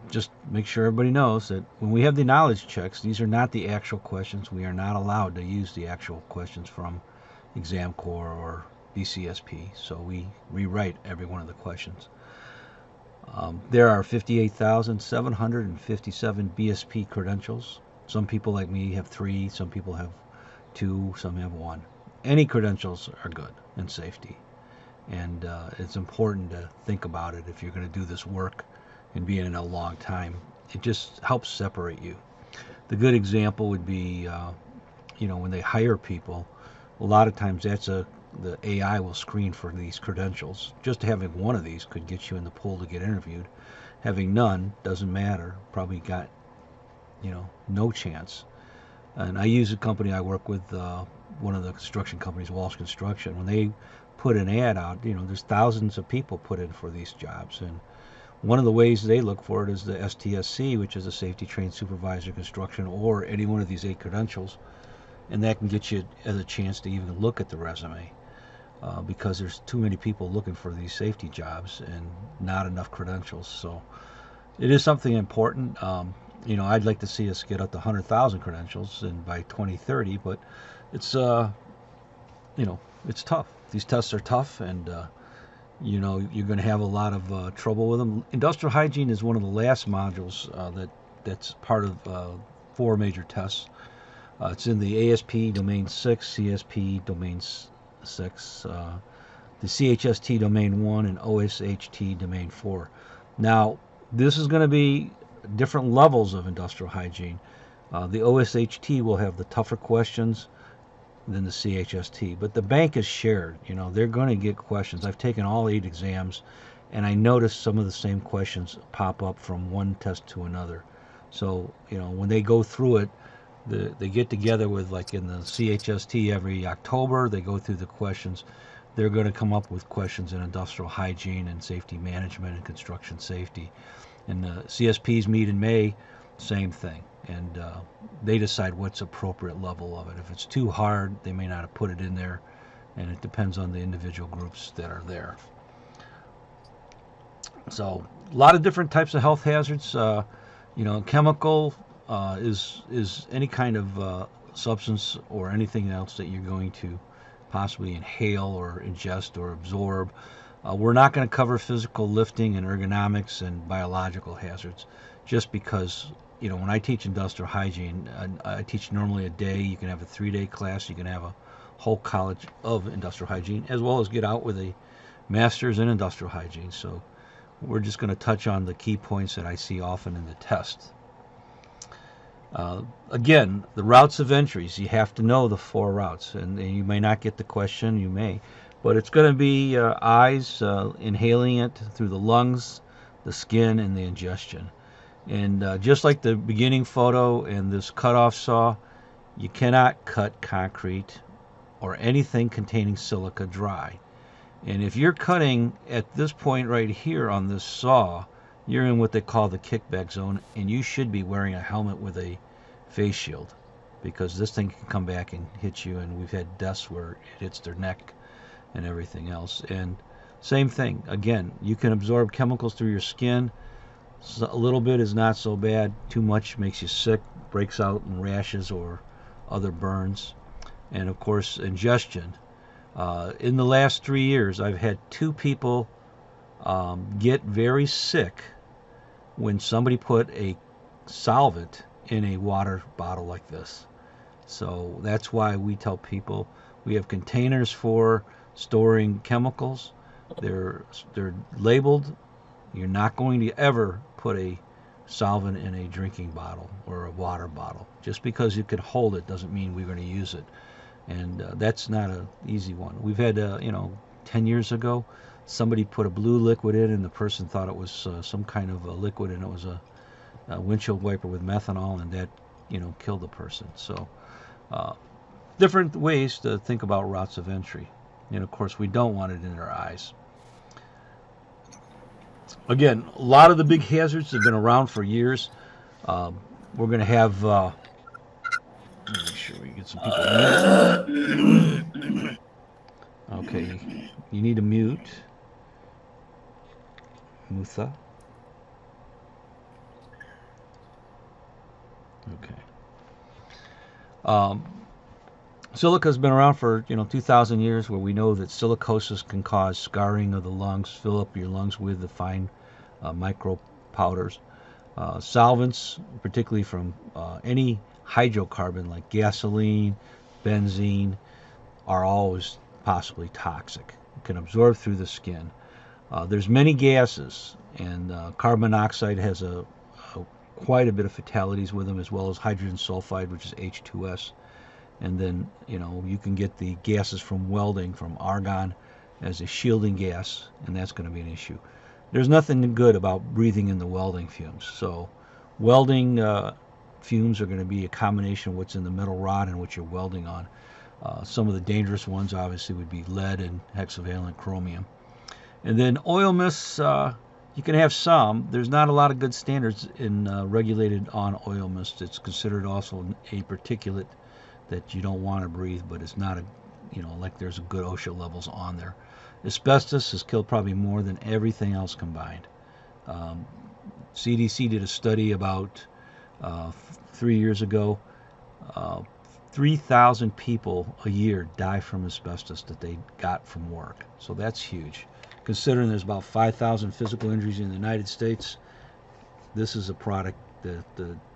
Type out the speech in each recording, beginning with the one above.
just make sure everybody knows that when we have the knowledge checks, these are not the actual questions. We are not allowed to use the actual questions from Exam Corps or BCSP, so we rewrite every one of the questions. There are 58,757 BSP credentials. Some people like me have 3, some people have 2, some have 1. Any credentials are good in safety, and it's important to think about it if you're going to do this work and be in it a long time. It just helps separate you. The good example would be, when they hire people, a lot of times the AI will screen for these credentials. Just having one of these could get you in the pool to get interviewed. Having none doesn't matter. Probably got, no chance. And I use a company I work with, one of the construction companies, Walsh Construction. When they put an ad out, there's thousands of people put in for these jobs. And one of the ways they look for it is the STSC, which is a Safety Trained Supervisor Construction, or any one of these 8 credentials. And that can get you as a chance to even look at the resume. Because there's too many people looking for these safety jobs and not enough credentials. So it is something important. I'd like to see us get up to 100,000 credentials and by 2030, but it's it's tough. These tests are tough, and you're going to have a lot of trouble with them. Industrial hygiene is one of the last modules that's part of 4 major tests. It's in the ASP Domain 6, CSP Domain 6, the CHST Domain 1, and OHST Domain 4. Now, this is going to be different levels of industrial hygiene. The OHST will have the tougher questions than the CHST, but the bank is shared. They're going to get questions. I've taken all 8 exams, and I noticed some of the same questions pop up from one test to another. So, when they go through it, they get together with, like in the CHST every October, they go through the questions. They're going to come up with questions in industrial hygiene and safety management and construction safety. And the CSPs meet in May, same thing. And they decide what's appropriate level of it. If it's too hard, they may not have put it in there, and it depends on the individual groups that are there. So a lot of different types of health hazards. Chemical is any kind of substance or anything else that you're going to possibly inhale or ingest or absorb. We're not going to cover physical lifting and ergonomics and biological hazards, just because, when I teach industrial hygiene, I teach normally a day. You can have a 3-day class. You can have a whole college of industrial hygiene, as well as get out with a master's in industrial hygiene. So we're just going to touch on the key points that I see often in the test. Again, the routes of entries, you have to know the 4 routes, and you may not get the question, you may, but it's going to be eyes, inhaling it through the lungs, the skin, and the ingestion. And just like the beginning photo and this cutoff saw, you cannot cut concrete or anything containing silica dry. And if you're cutting at this point right here on this saw, you're in what they call the kickback zone, and you should be wearing a helmet with a face shield, because this thing can come back and hit you, and we've had deaths where it hits their neck and everything else. And same thing, again, you can absorb chemicals through your skin. So a little bit is not so bad. Too much makes you sick, breaks out in rashes or other burns. And of course, ingestion. In the last 3 years, I've had 2 people get very sick when somebody put a solvent in a water bottle like this. So that's why we tell people we have containers for storing chemicals. They're labeled. You're not going to ever put a solvent in a drinking bottle or a water bottle. Just because you can hold it doesn't mean we're going to use it. And that's not an easy one. We've had, 10 years ago, somebody put a blue liquid in, and the person thought it was some kind of a liquid, and it was a windshield wiper with methanol, and that, killed the person. So different ways to think about routes of entry. And of course, we don't want it in our eyes. Again, a lot of the big hazards have been around for years. We're going to have, make sure we get some people. Okay, you need to mute. Mutha. Okay. Um, Silica's been around for 2,000 years, where we know that silicosis can cause scarring of the lungs, fill up your lungs with the fine micro powders. Solvents, particularly from any hydrocarbon like gasoline, benzene, are always possibly toxic. It can absorb through the skin. There's many gases, and carbon monoxide has quite a bit of fatalities with them, as well as hydrogen sulfide, which is H2S. And then, you can get the gases from welding, from argon, as a shielding gas, and that's going to be an issue. There's nothing good about breathing in the welding fumes. So welding fumes are going to be a combination of what's in the metal rod and what you're welding on. Some of the dangerous ones obviously would be lead and hexavalent chromium. And then oil mists, you can have some. There's not a lot of good standards regulated on oil mist. It's considered also a particulate that you don't want to breathe, but it's not like there's a good OSHA levels on there. Asbestos has killed probably more than everything else combined. CDC did a study about 3 years ago. 3,000 people a year die from asbestos that they got from work. So that's huge. Considering there's about 5,000 physical injuries in the United States, this is a product that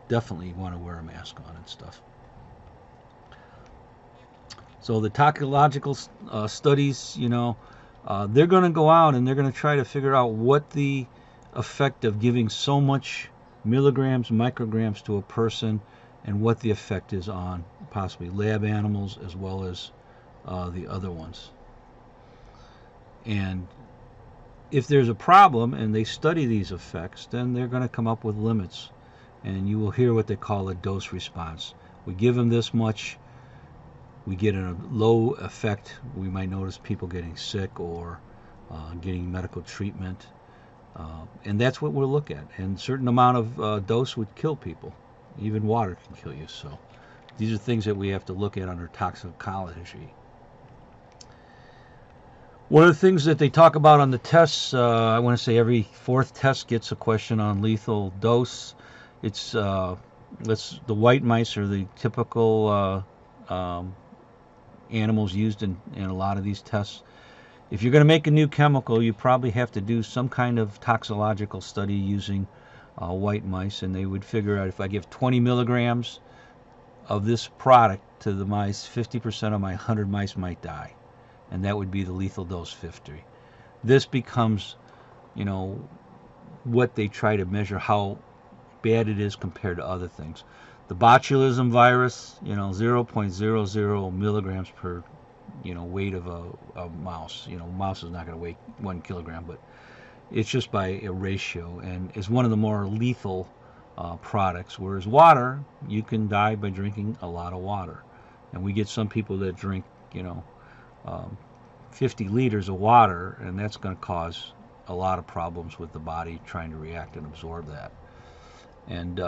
definitely want to wear a mask on and stuff. So the toxicological studies, they're going to go out and they're going to try to figure out what the effect of giving so much milligrams, micrograms to a person, and what the effect is on possibly lab animals as well as the other ones. And if there's a problem and they study these effects, then they're going to come up with limits. And you will hear what they call a dose response. We give them this much, we get a low effect. We might notice people getting sick or getting medical treatment. And that's what we'll look at. And a certain amount of dose would kill people. Even water can kill you. So these are things that we have to look at under toxicology. One of the things that they talk about on the tests, I want to say every fourth test gets a question on lethal dose. It's the white mice are the typical animals used in a lot of these tests. If you're going to make a new chemical, you probably have to do some kind of toxicological study using white mice, and they would figure out if I give 20 milligrams of this product to the mice, 50% of my 100 mice might die, and that would be the lethal dose 50. This becomes, what they try to measure how bad it is compared to other things. The botulism virus, 0.00 milligrams per, weight of a mouse. Mouse is not going to weigh 1 kilogram, but it's just by a ratio, and is one of the more lethal products. Whereas water, you can die by drinking a lot of water, and we get some people that drink, 50 liters of water, and that's going to cause a lot of problems with the body trying to react and absorb that. And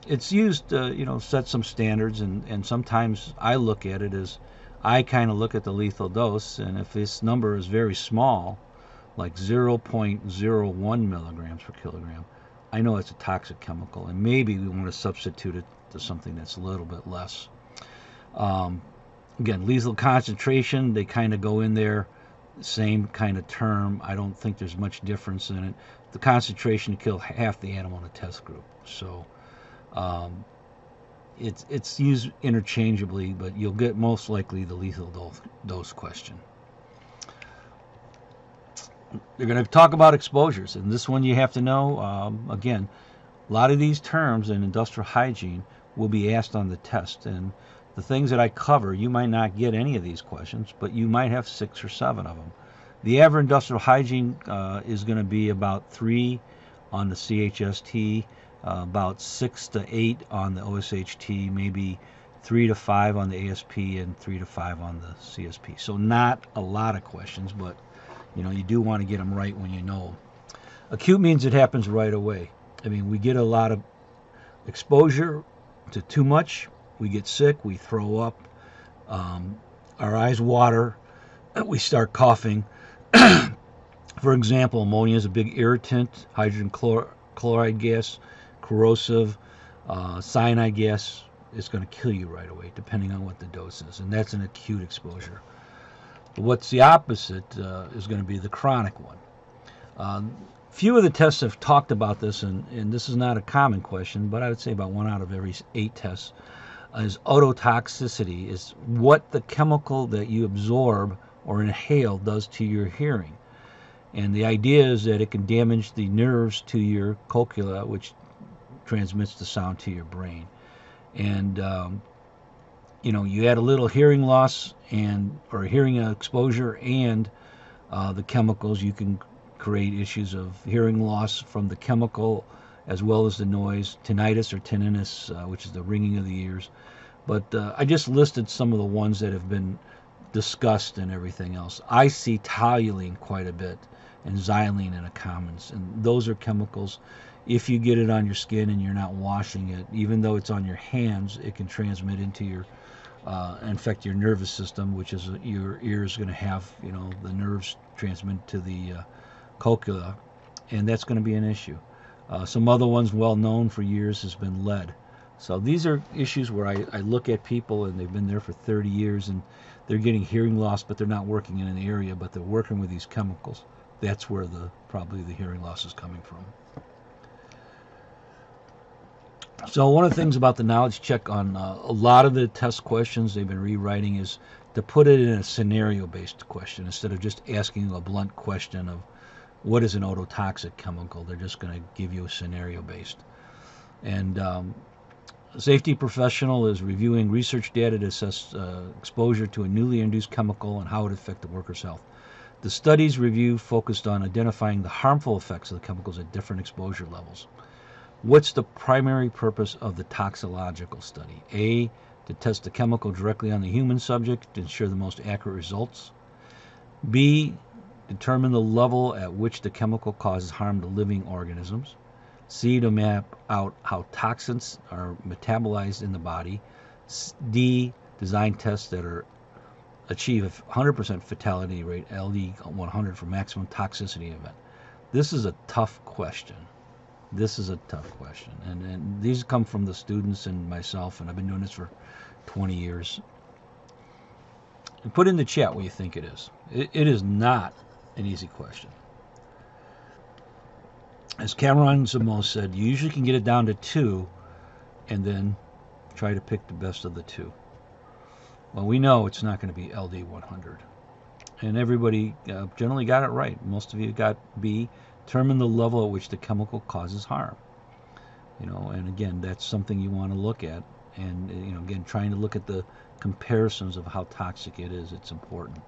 it's used to, set some standards, and sometimes I look at it as I kind of look at the lethal dose, and if this number is very small, like 0.01 milligrams per kilogram, I know it's a toxic chemical, and maybe we want to substitute it to something that's a little bit less. Again, lethal concentration, they kind of go in there, same kind of term. I don't think there's much difference in it. The concentration to kill half the animal in a test group. So it's used interchangeably, but you'll get most likely the lethal dose question. They're going to talk about exposures, and this one you have to know. Again, a lot of these terms in industrial hygiene will be asked on the test, and the things that I cover, you might not get any of these questions, but you might have 6 or 7 of them. The average industrial hygiene is going to be about 3 on the CHST, about 6 to 8 on the OHST, maybe 3 to 5 on the ASP, and 3 to 5 on the CSP. So not a lot of questions, but you do want to get them right when you know them. Acute means it happens right away. I mean, we get a lot of exposure to too much. We get sick, we throw up, our eyes water, we start coughing. For example, ammonia is a big irritant, hydrogen chloride gas, corrosive. Cyanide gas is going to kill you right away, depending on what the dose is, and that's an acute exposure. But what's the opposite is going to be the chronic one. Few of the tests have talked about this, and this is not a common question, but I would say about 1 out of every 8 tests is ototoxicity, is what the chemical that you absorb or inhale does to your hearing. And the idea is that it can damage the nerves to your cochlea, which transmits the sound to your brain. And you know, you add a little hearing loss or hearing exposure and the chemicals, you can create issues of hearing loss from the chemical as well as the noise, tinnitus or tinnitus, which is the ringing of the ears. But I just listed some of the ones that have been discussed and everything else. I see toluene quite a bit and xylene in a commons, and those are chemicals. If you get it on your skin and you're not washing it, even though it's on your hands, it can transmit into your infect your nervous system, which is your ears going to have, you know, the nerves transmit to the cochlea, and that's going to be an issue. Some other ones well known for years has been lead. So these are issues where I look at people and they've been there for 30 years and they're getting hearing loss, but they're not working in an area, but they're working with these chemicals. That's where probably the hearing loss is coming from. So one of the things about the knowledge check on a lot of the test questions they've been rewriting is to put it in a scenario-based question instead of just asking a blunt question of what is an ototoxic chemical. They're just going to give you a scenario-based. And a safety professional is reviewing research data to assess exposure to a newly induced chemical and how it affects the worker's health. The studies review focused on identifying the harmful effects of the chemicals at different exposure levels. What's the primary purpose of the toxicological study? A, to test the chemical directly on the human subject to ensure the most accurate results. B, determine the level at which the chemical causes harm to living organisms. C, to map out how toxins are metabolized in the body. D, design tests that achieve a 100% fatality rate, LD100, for maximum toxicity event. This is a tough question. This is a tough question. And these come from the students and myself, and I've been doing this for 20 years. And put in the chat what you think it is. It is not an easy question. As Cameron Zamos said, you usually can get it down to 2 and then try to pick the best of the 2. Well, we know it's not going to be LD100. And everybody generally got it right. Most of you got B, determine the level at which the chemical causes harm. You know, and again, that's something you want to look at. And, you know, again, trying to look at the comparisons of how toxic it is. It's important.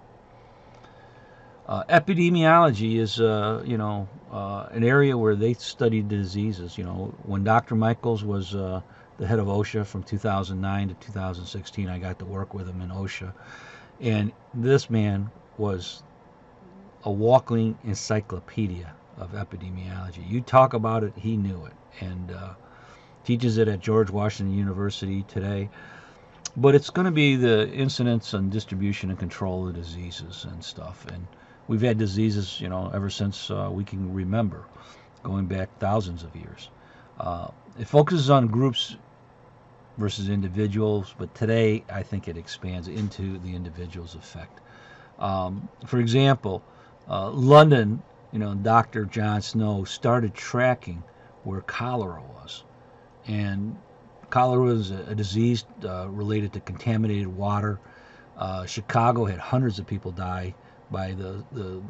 Epidemiology is, you know, an area where they study diseases. You know, when Dr. Michaels was the head of OSHA from 2009 to 2016, I got to work with him in OSHA. And this man was a walking encyclopedia of epidemiology. You talk about it, he knew it. And teaches it at George Washington University today. But it's going to be the incidence and distribution and control of diseases and stuff. And we've had diseases, you know, ever since we can remember, going back thousands of years. It focuses on groups versus individuals, but today I think it expands into the individual's effect. For example, London, you know, Dr. John Snow started tracking where cholera was. And cholera is a disease related to contaminated water. Chicago had hundreds of people die by the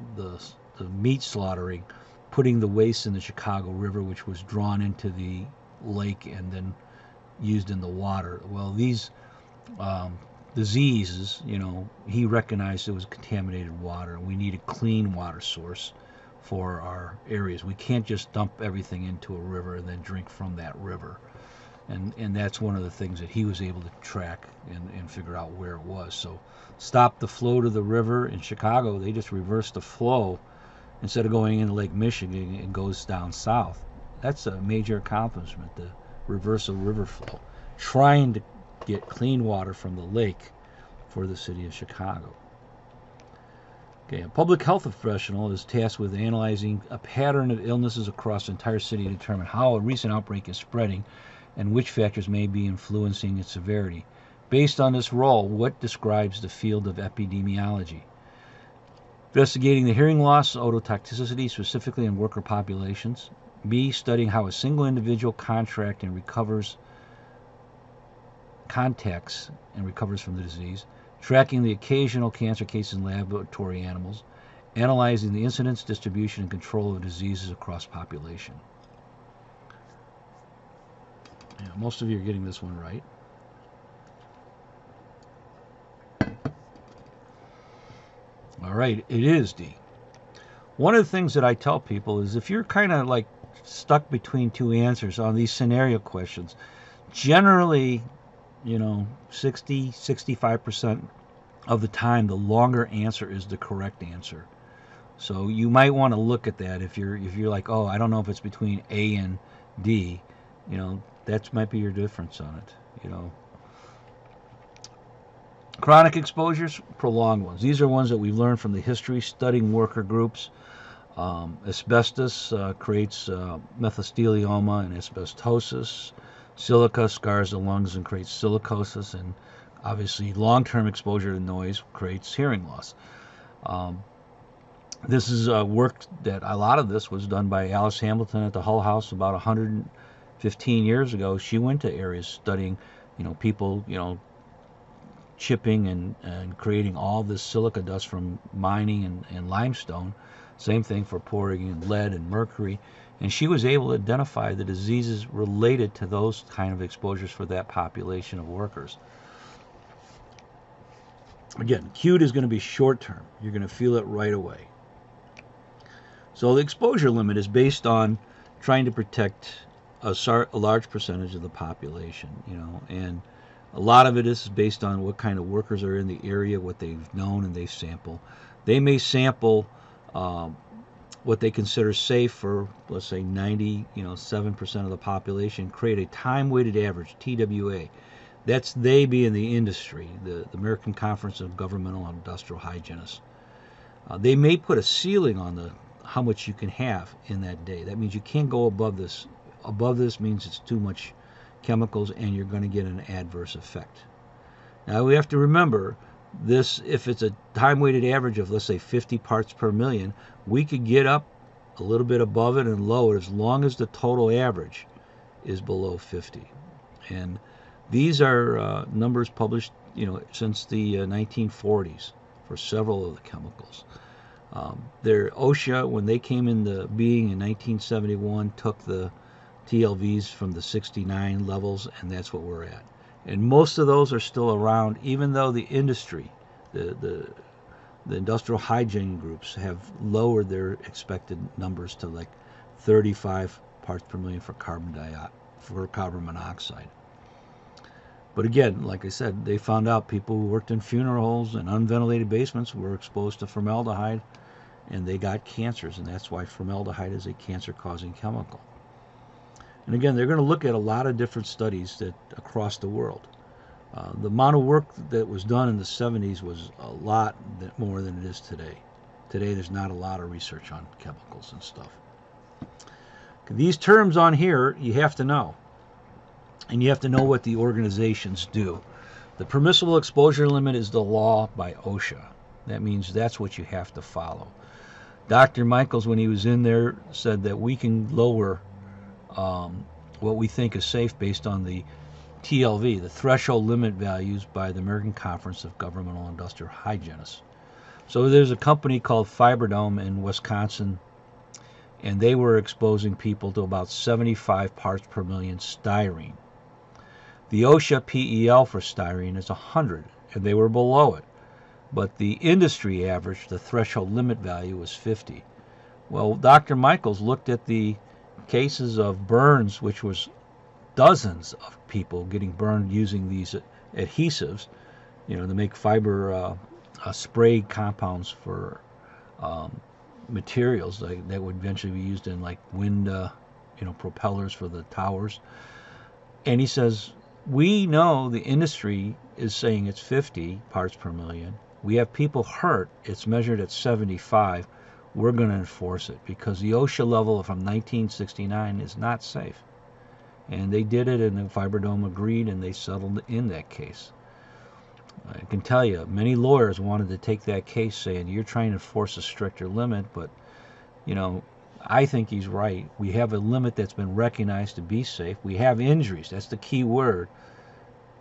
meat slaughtering, putting the waste in the Chicago River, which was drawn into the lake and then used in the water. Well, these diseases, you know, he recognized it was contaminated water, and we need a clean water source for our areas. We can't just dump everything into a river and then drink from that river. And that's one of the things that he was able to track and figure out where it was. So stop the flow to the river. In Chicago, they just reversed the flow. Instead of going into Lake Michigan, it goes down south. That's a major accomplishment, the reversal river flow. Trying to get clean water from the lake for the city of Chicago. Okay, a public health professional is tasked with analyzing a pattern of illnesses across the entire city to determine how a recent outbreak is spreading and which factors may be influencing its severity. Based on this role, what describes the field of epidemiology? Investigating the hearing loss, ototoxicity, specifically in worker populations. B, studying how a single individual contacts and recovers from the disease. Tracking the occasional cancer cases in laboratory animals. Analyzing the incidence, distribution, and control of diseases across population. Yeah, most of you are getting this one right. All right, it is D. One of the things that I tell people is if you're kind of like stuck between two answers on these scenario questions, generally, 60-65% of the time, the longer answer is the correct answer. So you might want to look at that if you're like, oh, I don't know if it's between A and D, that might be your difference on it, Chronic exposures, prolonged ones. These are ones that we've learned from the history, studying worker groups. Asbestos creates mesothelioma and asbestosis. Silica scars the lungs and creates silicosis. And obviously, long-term exposure to noise creates hearing loss. This is work that a lot of this was done by Alice Hamilton at the Hull House about 115 years ago. She went to areas studying, people, chipping and creating all this silica dust from mining and limestone. Same thing for pouring in lead and mercury. And she was able to identify the diseases related to those kind of exposures for that population of workers. Again, acute is going to be short term. You're going to feel it right away. So the exposure limit is based on trying to protect a large percentage of the population, and a lot of it is based on what kind of workers are in the area, what they've known, and they sample. They may sample what they consider safe for, let's say, 7% of the population, create a time-weighted average, TWA. That's they being the industry, the American Conference of Governmental and Industrial Hygienists. They may put a ceiling on how much you can have in that day. That means you can't go above this. Above this means it's too much chemicals and you're going to get an adverse effect. Now we have to remember this, if it's a time-weighted average of, let's say, 50 parts per million, we could get up a little bit above it and lower as long as the total average is below 50. And these are numbers published, since the 1940s for several of the chemicals. OSHA, when they came into being in 1971, took the TLVs from the 69 levels, and that's what we're at. And most of those are still around, even though the industry, the industrial hygiene groups have lowered their expected numbers to like 35 parts per million for carbon monoxide. But again, like I said, they found out people who worked in funerals and unventilated basements were exposed to formaldehyde, and they got cancers, and that's why formaldehyde is a cancer-causing chemical. And again, they're going to look at a lot of different studies that across the world. The amount of work that was done in the 70s was a lot more than it is today. Today, there's not a lot of research on chemicals and stuff. These terms on here, you have to know. And you have to know what the organizations do. The permissible exposure limit is the law by OSHA. That means that's what you have to follow. Dr. Michaels, when he was in there, said that we can lower what we think is safe based on the TLV, the threshold limit values by the American Conference of Governmental and Industrial Hygienists. So there's a company called Fiberdome in Wisconsin, and they were exposing people to about 75 parts per million styrene. The OSHA PEL for styrene is 100, and they were below it. But the industry average, the threshold limit value, was 50. Well, Dr. Michaels looked at the cases of burns, which was dozens of people getting burned using these adhesives, to make fiber spray compounds for materials that would eventually be used in like wind, propellers for the towers. And he says, we know the industry is saying it's 50 parts per million. We have people hurt. It's measured at 75. We're going to enforce it because the OSHA level from 1969 is not safe. And they did it, and the Fibrodome agreed, and they settled in that case. I can tell you, many lawyers wanted to take that case saying, you're trying to force a stricter limit, but, you know, I think he's right. We have a limit that's been recognized to be safe. We have injuries. That's the key word.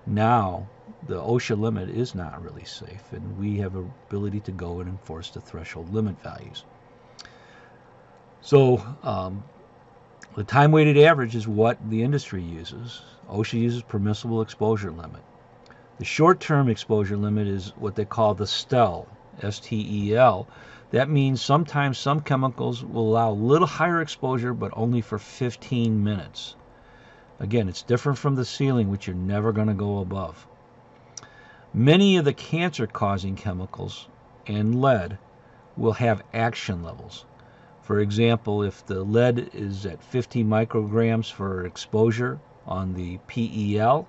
Now, the OSHA limit is not really safe, and we have an ability to go and enforce the threshold limit values. So, the time-weighted average is what the industry uses. OSHA uses permissible exposure limit. The short-term exposure limit is what they call the STEL, S-T-E-L. That means sometimes some chemicals will allow a little higher exposure, but only for 15 minutes. Again, it's different from the ceiling, which you're never going to go above. Many of the cancer-causing chemicals and lead will have action levels. For example, if the lead is at 50 micrograms for exposure on the PEL,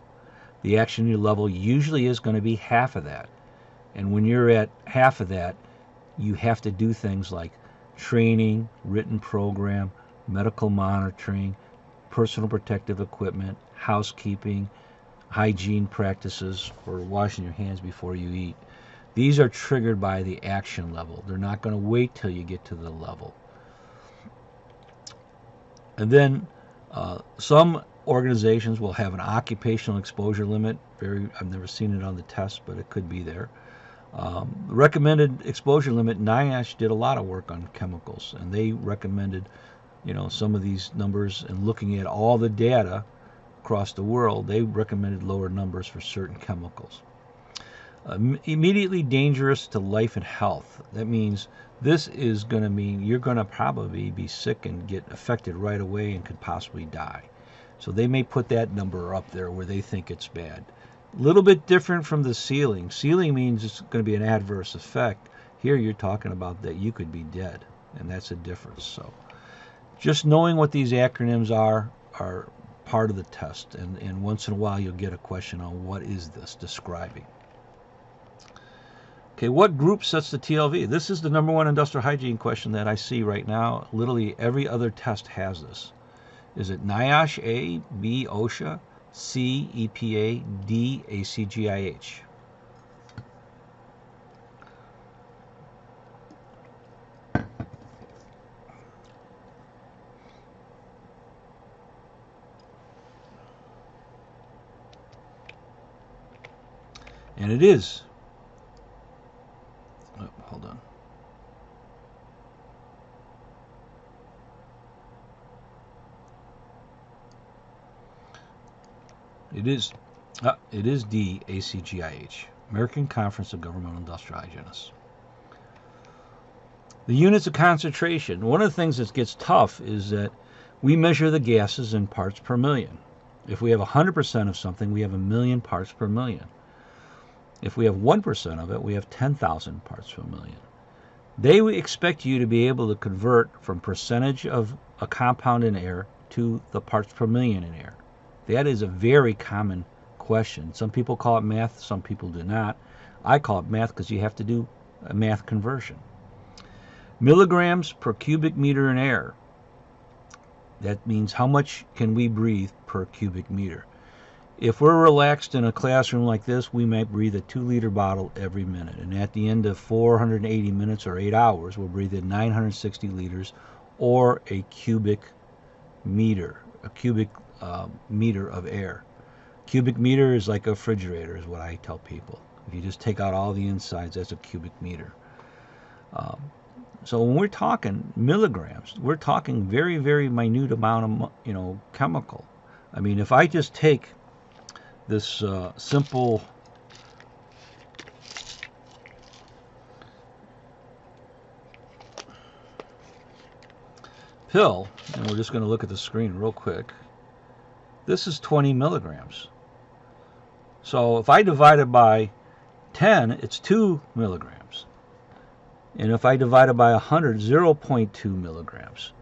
the action level usually is going to be half of that. And when you're at half of that, you have to do things like training, written program, medical monitoring, personal protective equipment, housekeeping, hygiene practices for washing your hands before you eat. These are triggered by the action level. They're not going to wait till you get to the level. And then some organizations will have an occupational exposure limit. I've never seen it on the test, but it could be there. Recommended exposure limit, NIOSH did a lot of work on chemicals, and they recommended, you know, some of these numbers, and looking at all the data across the world, they recommended lower numbers for certain chemicals. Immediately dangerous to life and health. That means this is going to mean you're going to probably be sick and get affected right away and could possibly die. So they may put that number up there where they think it's bad. A little bit different from the ceiling. Ceiling means it's going to be an adverse effect. Here you're talking about that you could be dead, and that's a difference. So just knowing what these acronyms are part of the test, and once in a while you'll get a question on what is this describing. Okay, what group sets the TLV? This is the #1 industrial hygiene question that I see right now. Literally every other test has this. Is it NIOSH, A, B, OSHA, C, EPA, D, ACGIH? And it is. Oh, hold on. It is D, ACGIH, American Conference of Governmental Industrial Hygienists. The units of concentration. One of the things that gets tough is that we measure the gases in parts per million. If we have 100% of something, we have 1,000,000 parts per million. If we have 1% of it, we have 10,000 parts per million. They expect you to be able to convert from percentage of a compound in air to the parts per million in air. That is a very common question. Some people call it math, some people do not. I call it math because you have to do a math conversion. Milligrams per cubic meter in air. That means how much can we breathe per cubic meter. If we're relaxed in a classroom like this, we might breathe a 2-liter bottle every minute. And at the end of 480 minutes or 8 hours, we'll breathe in 960 liters or a cubic meter of air. Cubic meter is like a refrigerator, is what I tell people. If you just take out all the insides, that's a cubic meter. So when we're talking milligrams, we're talking very, very minute amount of chemical. I mean, if I just take this simple pill, and we're just going to look at the screen real quick. This is 20 milligrams. So if I divide it by 10, it's 2 milligrams. And if I divide it by 100, 0.2 milligrams.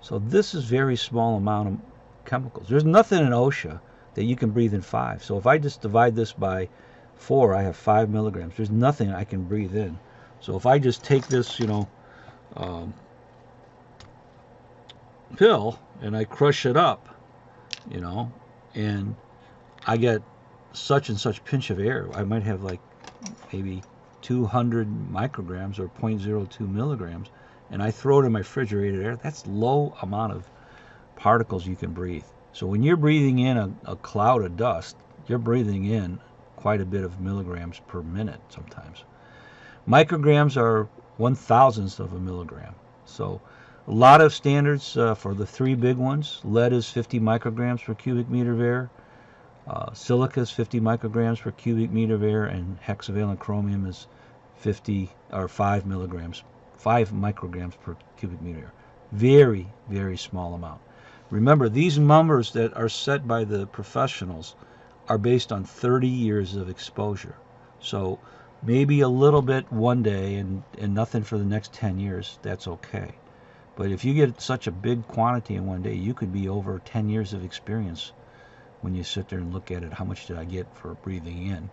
So this is very small amount of chemicals. There's nothing in OSHA that you can breathe in 5. So if I just divide this by 4, I have 5 milligrams. There's nothing I can breathe in. So if I just take this, pill and I crush it up, you know, and I get such and such pinch of air. I might have like maybe 200 micrograms or 0.02 milligrams, and I throw it in my refrigerated air. That's low amount of particles you can breathe. So when you're breathing in a cloud of dust, you're breathing in quite a bit of milligrams per minute sometimes. Micrograms are 1/1000th of a milligram. So a lot of standards for the three big ones. Lead is 50 micrograms per cubic meter of air. Silica is 50 micrograms per cubic meter of air, and hexavalent chromium is 50 or 5 micrograms per cubic meter. Very, very small amount. Remember, these numbers that are set by the professionals are based on 30 years of exposure. So maybe a little bit one day and nothing for the next 10 years, that's okay. But if you get such a big quantity in one day, you could be over 10 years of experience when you sit there and look at it. How much did I get for breathing in?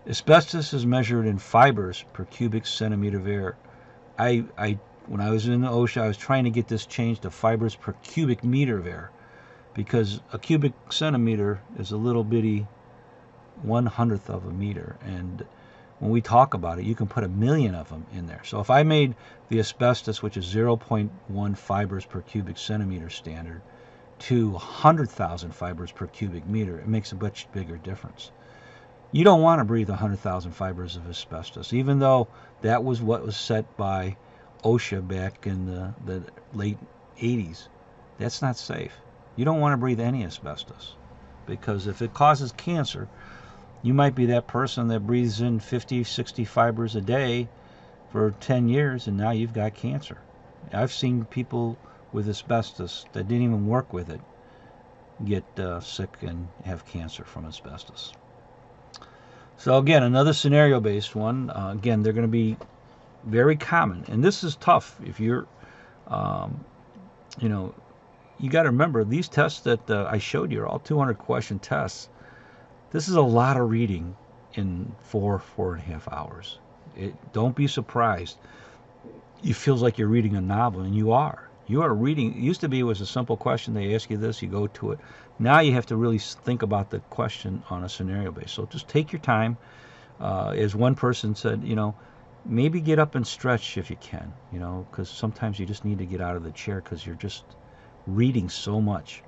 Asbestos is measured in fibers per cubic centimeter of air. When I was in the OSHA, I was trying to get this changed to fibers per cubic meter of air, because a cubic centimeter is a little bitty 1/100th of a meter, and when we talk about it, you can put 1,000,000 of them in there. So if I made the asbestos, which is 0.1 fibers per cubic centimeter standard, to 100,000 fibers per cubic meter, it makes a much bigger difference. You don't want to breathe 100,000 fibers of asbestos, even though that was what was set by OSHA back in the late 80s. That's not safe. You don't want to breathe any asbestos, because if it causes cancer, you might be that person that breathes in 50, 60 fibers a day for 10 years, and now you've got cancer. I've seen people with asbestos that didn't even work with it get sick and have cancer from asbestos. So again, another scenario-based one. Again, they're going to be very common, and this is tough. If you're, you know, you got to remember these tests that I showed you are all 200-question tests. This is a lot of reading in 4.5 hours. Don't be surprised. It feels like you're reading a novel, and you are. You are reading. It used to be it was a simple question. They ask you this, you go to it. Now you have to really think about the question on a scenario base. So just take your time. As one person said, you know, maybe get up and stretch if you can, you know, because sometimes you just need to get out of the chair because you're just reading so much.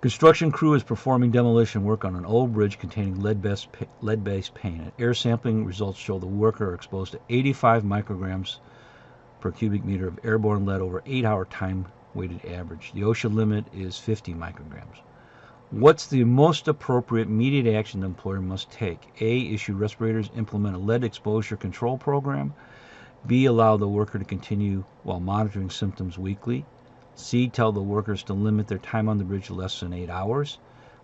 Construction crew is performing demolition work on an old bridge containing lead-based paint. Air sampling results show the worker are exposed to 85 micrograms per cubic meter of airborne lead over 8-hour time-weighted average. The OSHA limit is 50 micrograms. What's the most appropriate immediate action the employer must take? A, issue respirators, implement a lead exposure control program. B, allow the worker to continue while monitoring symptoms weekly. C, tell the workers to limit their time on the bridge to less than 8 hours.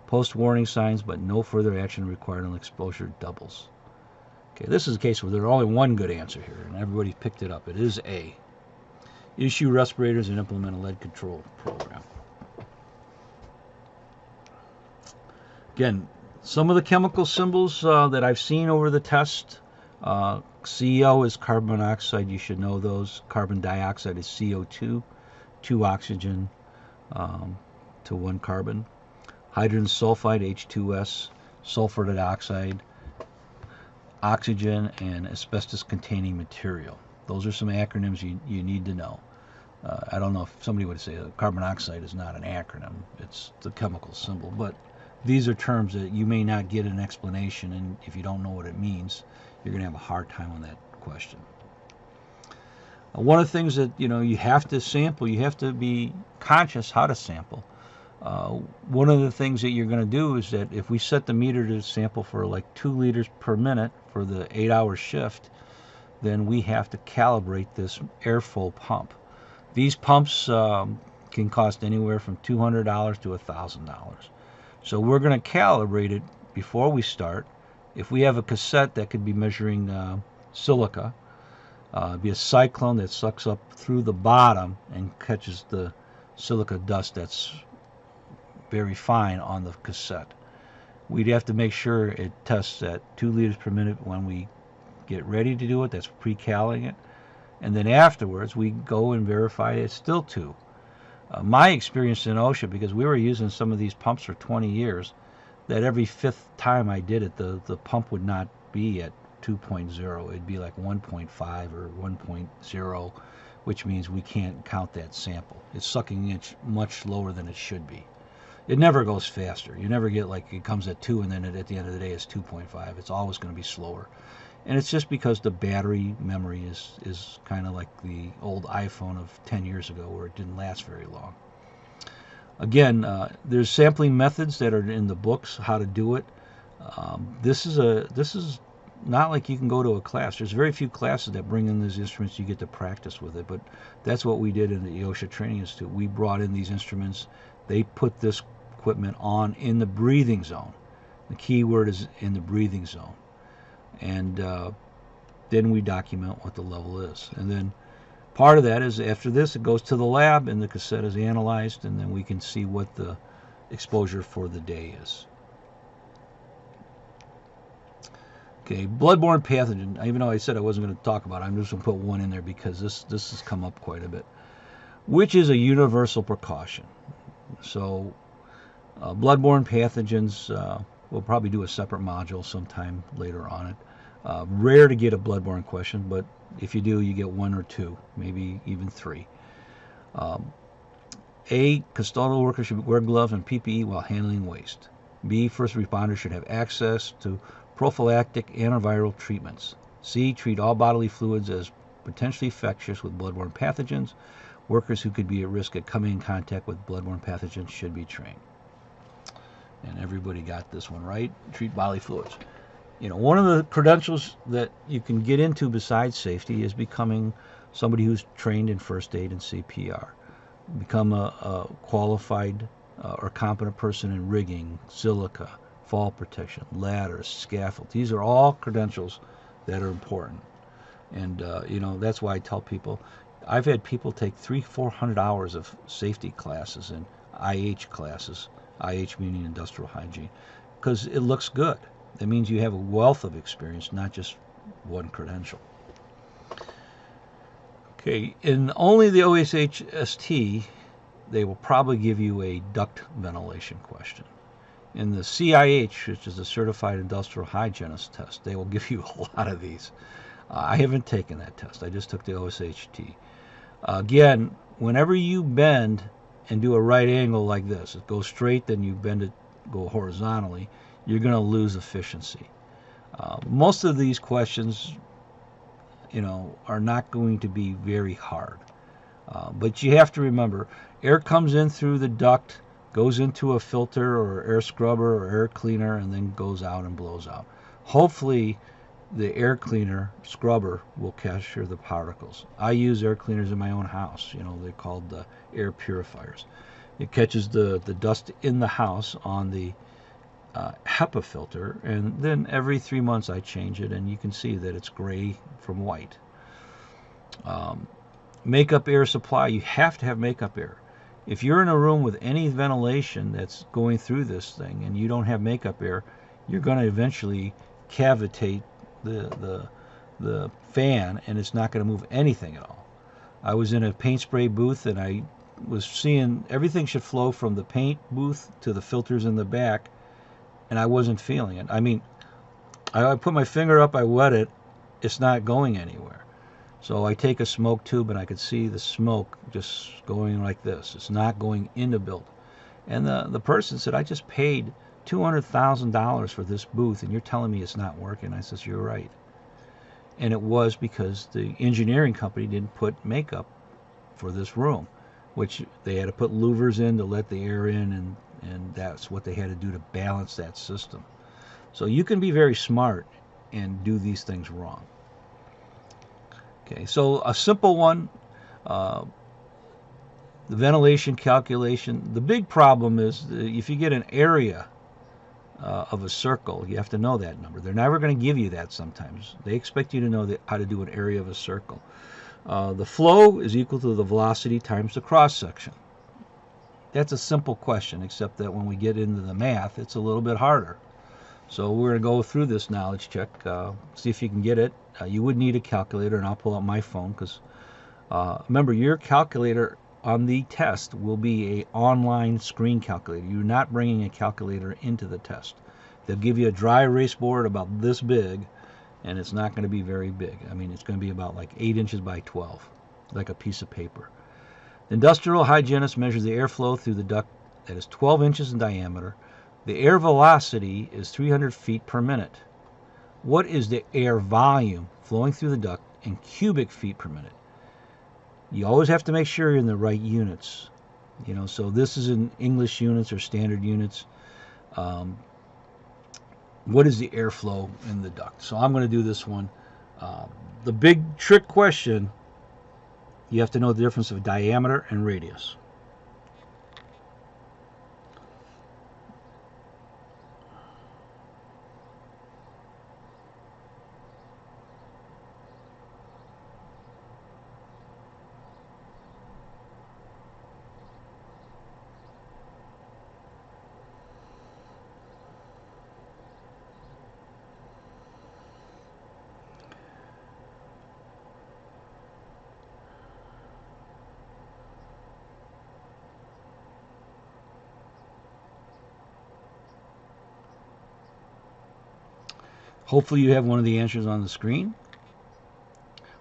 Post warning signs, but no further action required until exposure doubles. Okay, this is a case where there's only one good answer here, and everybody picked it up. It is A. Issue respirators and implement a lead control program. Again, some of the chemical symbols that I've seen over the test. CO is carbon monoxide. You should know those. Carbon dioxide is CO2. 2 oxygen to 1 carbon. Hydrogen sulfide, H2S. Sulfur dioxide, oxygen, and asbestos-containing material. Those are some acronyms you need to know. I don't know if somebody would say that carbon monoxide is not an acronym. It's the chemical symbol. But these are terms that you may not get an explanation, and if you don't know what it means, you're going to have a hard time on that question. One of the things that you have to sample, you have to be conscious how to sample. One of the things that you're going to do is that if we set the meter to sample for like 2 liters per minute for the 8-hour shift, then we have to calibrate this airflow pump. These pumps can cost anywhere from $200 to $1,000. So we're going to calibrate it before we start. If we have a cassette that could be measuring silica, be a cyclone that sucks up through the bottom and catches the silica dust that's very fine on the cassette. We'd have to make sure it tests at 2 liters per minute when we get ready to do it. That's pre-calling it. And then afterwards, we go and verify it's still 2. My experience in OSHA, because we were using some of these pumps for 20 years, that every fifth time I did it, the pump would not be at 2.0. It'd be like 1.5 or 1.0, which means we can't count that sample. It's sucking it much lower than it should be. It never goes faster. You never get like it comes at 2 and then at the end of the day it's 2.5. It's always going to be slower. And it's just because the battery memory is kind of like the old iPhone of 10 years ago where it didn't last very long. Again, there's sampling methods that are in the books how to do it. This is not like you can go to a class. There's very few classes that bring in these instruments. You get to practice with it, but that's what we did in the OSHA Training Institute. We brought in these instruments. They put this equipment on in the breathing zone. The key word is in the breathing zone. And then we document what the level is. And then part of that is after this, it goes to the lab and the cassette is analyzed, and then we can see what the exposure for the day is. Okay, bloodborne pathogen. Even though I said I wasn't going to talk about it, I'm just going to put one in there because this has come up quite a bit, which is a universal precaution. So bloodborne pathogens, we'll probably do a separate module sometime later on it. Rare to get a bloodborne question, but if you do, you get 1 or 2, maybe even 3. A, custodial workers should wear gloves and PPE while handling waste. B, first responders should have access to prophylactic antiviral treatments. C, treat all bodily fluids as potentially infectious with bloodborne pathogens. Workers who could be at risk of coming in contact with bloodborne pathogens should be trained. And everybody got this one right. Treat bodily fluids. You know, one of the credentials that you can get into besides safety is becoming somebody who's trained in first aid and CPR. Become a qualified or competent person in rigging, silica, fall protection, ladders, scaffold. These are all credentials that are important. And, you know, that's why I tell people, I've had people take 300-400 hours of safety classes and IH classes, IH meaning industrial hygiene, because it looks good. That means you have a wealth of experience, not just one credential. Okay, in only the OHST, they will probably give you a duct ventilation question. In the CIH, which is a Certified Industrial Hygienist test, they will give you a lot of these. I haven't taken that test. I just took the OHST. Again, whenever you bend and do a right angle like this, it goes straight, then you bend it, go horizontally, you're going to lose efficiency. Most of these questions, you know, are not going to be very hard. But you have to remember, air comes in through the duct, goes into a filter or air scrubber or air cleaner, and then goes out and blows out. Hopefully, the air cleaner scrubber will capture the particles. I use air cleaners in my own house. You know, they're called the air purifiers. It catches the dust in the house on the HEPA filter, and then every 3 months I change it, and you can see that it's gray from white. Makeup air supply, you have to have makeup air. If you're in a room with any ventilation that's going through this thing and you don't have makeup air, you're going to eventually cavitate the fan, and it's not going to move anything at all. I was in a paint spray booth, and I was seeing everything should flow from the paint booth to the filters in the back, and I wasn't feeling it. I mean, I put my finger up, I wet it, it's not going anywhere. So I take a smoke tube, and I could see the smoke just going like this. It's not going in the build. And the person said, I just paid $200,000 for this booth, and you're telling me it's not working. I says, you're right. And it was because the engineering company didn't put makeup for this room, which they had to put louvers in to let the air in, and that's what they had to do to balance that system. So you can be very smart and do these things wrong. Okay, so a simple one, the ventilation calculation. The big problem is if you get an area of a circle, you have to know that number. They're never going to give you that sometimes. They expect you to know how to do an area of a circle. The flow is equal to the velocity times the cross section. That's a simple question, except that when we get into the math, it's a little bit harder. So we're going to go through this knowledge check, see if you can get it. You would need a calculator, and I'll pull out my phone because remember, your calculator on the test will be a online screen calculator. You're not bringing a calculator into the test. They'll give you a dry erase board about this big, and it's not going to be very big. I mean, it's going to be about like 8 inches by 12, like a piece of paper. The industrial hygienist measures the airflow through the duct that is 12 inches in diameter. The air velocity is 300 feet per minute. What is the air volume flowing through the duct in cubic feet per minute? You always have to make sure you're in the right units. You know, so this is in English units or standard units. What is the airflow in the duct? So I'm going to do this one. The big trick question, you have to know the difference of diameter and radius. Hopefully you have one of the answers on the screen.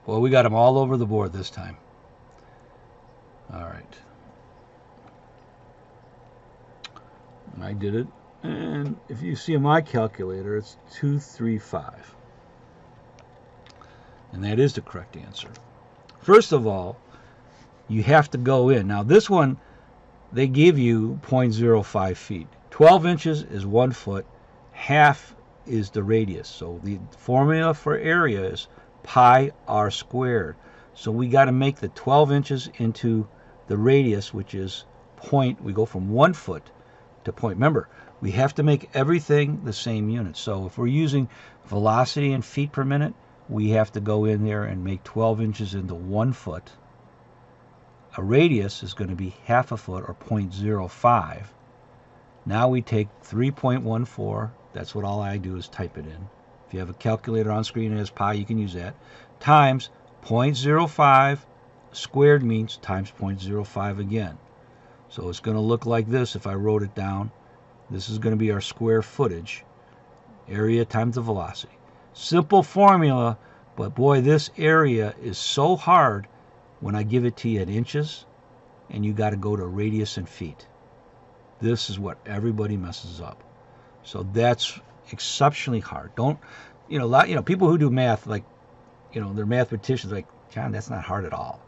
Well, we got them all over the board this time. All right. I did it. And if you see my calculator, it's 235. And that is the correct answer. First of all, you have to go in. Now this one, they give you 0.05 feet. 12 inches is 1 foot. Half is the radius. So the formula for area is pi r squared. So we got to make the 12 inches into the radius, which is point. We go from 1 foot to point. Remember, we have to make everything the same unit. So if we're using velocity in feet per minute, we have to go in there and make 12 inches into 1 foot. A radius is going to be half a foot, or 0.05. Now we take 3.14. That's what all I do is type it in. If you have a calculator on screen and it has pi, you can use that. Times 0.05 squared means times 0.05 again. So it's going to look like this if I wrote it down. This is going to be our square footage. Area times the velocity. Simple formula, but boy, this area is so hard when I give it to you in inches, and you got to go to radius and feet. This is what everybody messes up. So that's exceptionally hard. Don't, people who do math, like, they're mathematicians, like, John, that's not hard at all.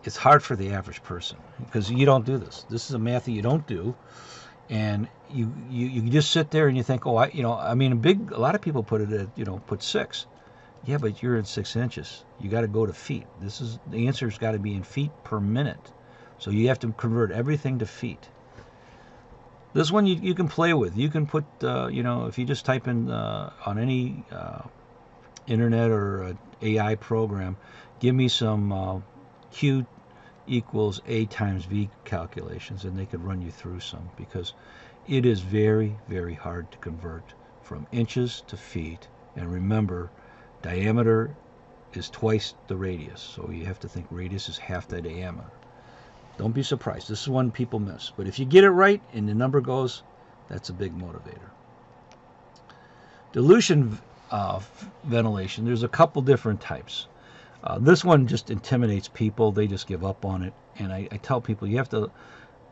It's hard for the average person because you don't do this. This is a math that you don't do, and you just sit there and you think, oh, a lot of people put it at, put 6. Yeah, but you're in 6 inches. You got to go to feet. The answer's got to be in feet per minute. So you have to convert everything to feet. This one you can play with. You can put, if you just type in on any internet or AI program, give me some Q equals A times V calculations, and they could run you through some, because it is very, very hard to convert from inches to feet. And remember, diameter is twice the radius, so you have to think radius is half the diameter. Don't be surprised. This is one people miss. But if you get it right and the number goes, that's a big motivator. Dilution ventilation, there's a couple different types. This one just intimidates people. They just give up on it. And I tell people you have to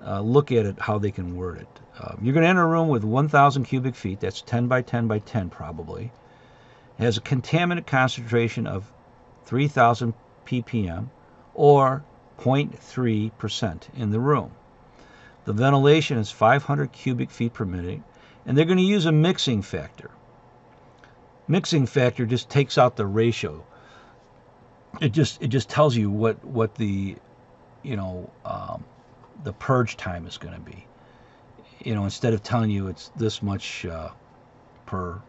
look at it how they can word it. You're going to enter a room with 1,000 cubic feet. That's 10 by 10 by 10 probably. It has a contaminant concentration of 3,000 ppm or 0.3% in the room. The ventilation is 500 cubic feet per minute, and they're going to use a mixing factor. Mixing factor just takes out the ratio. It just tells you what the the purge time is going to be. Instead of telling you it's this much per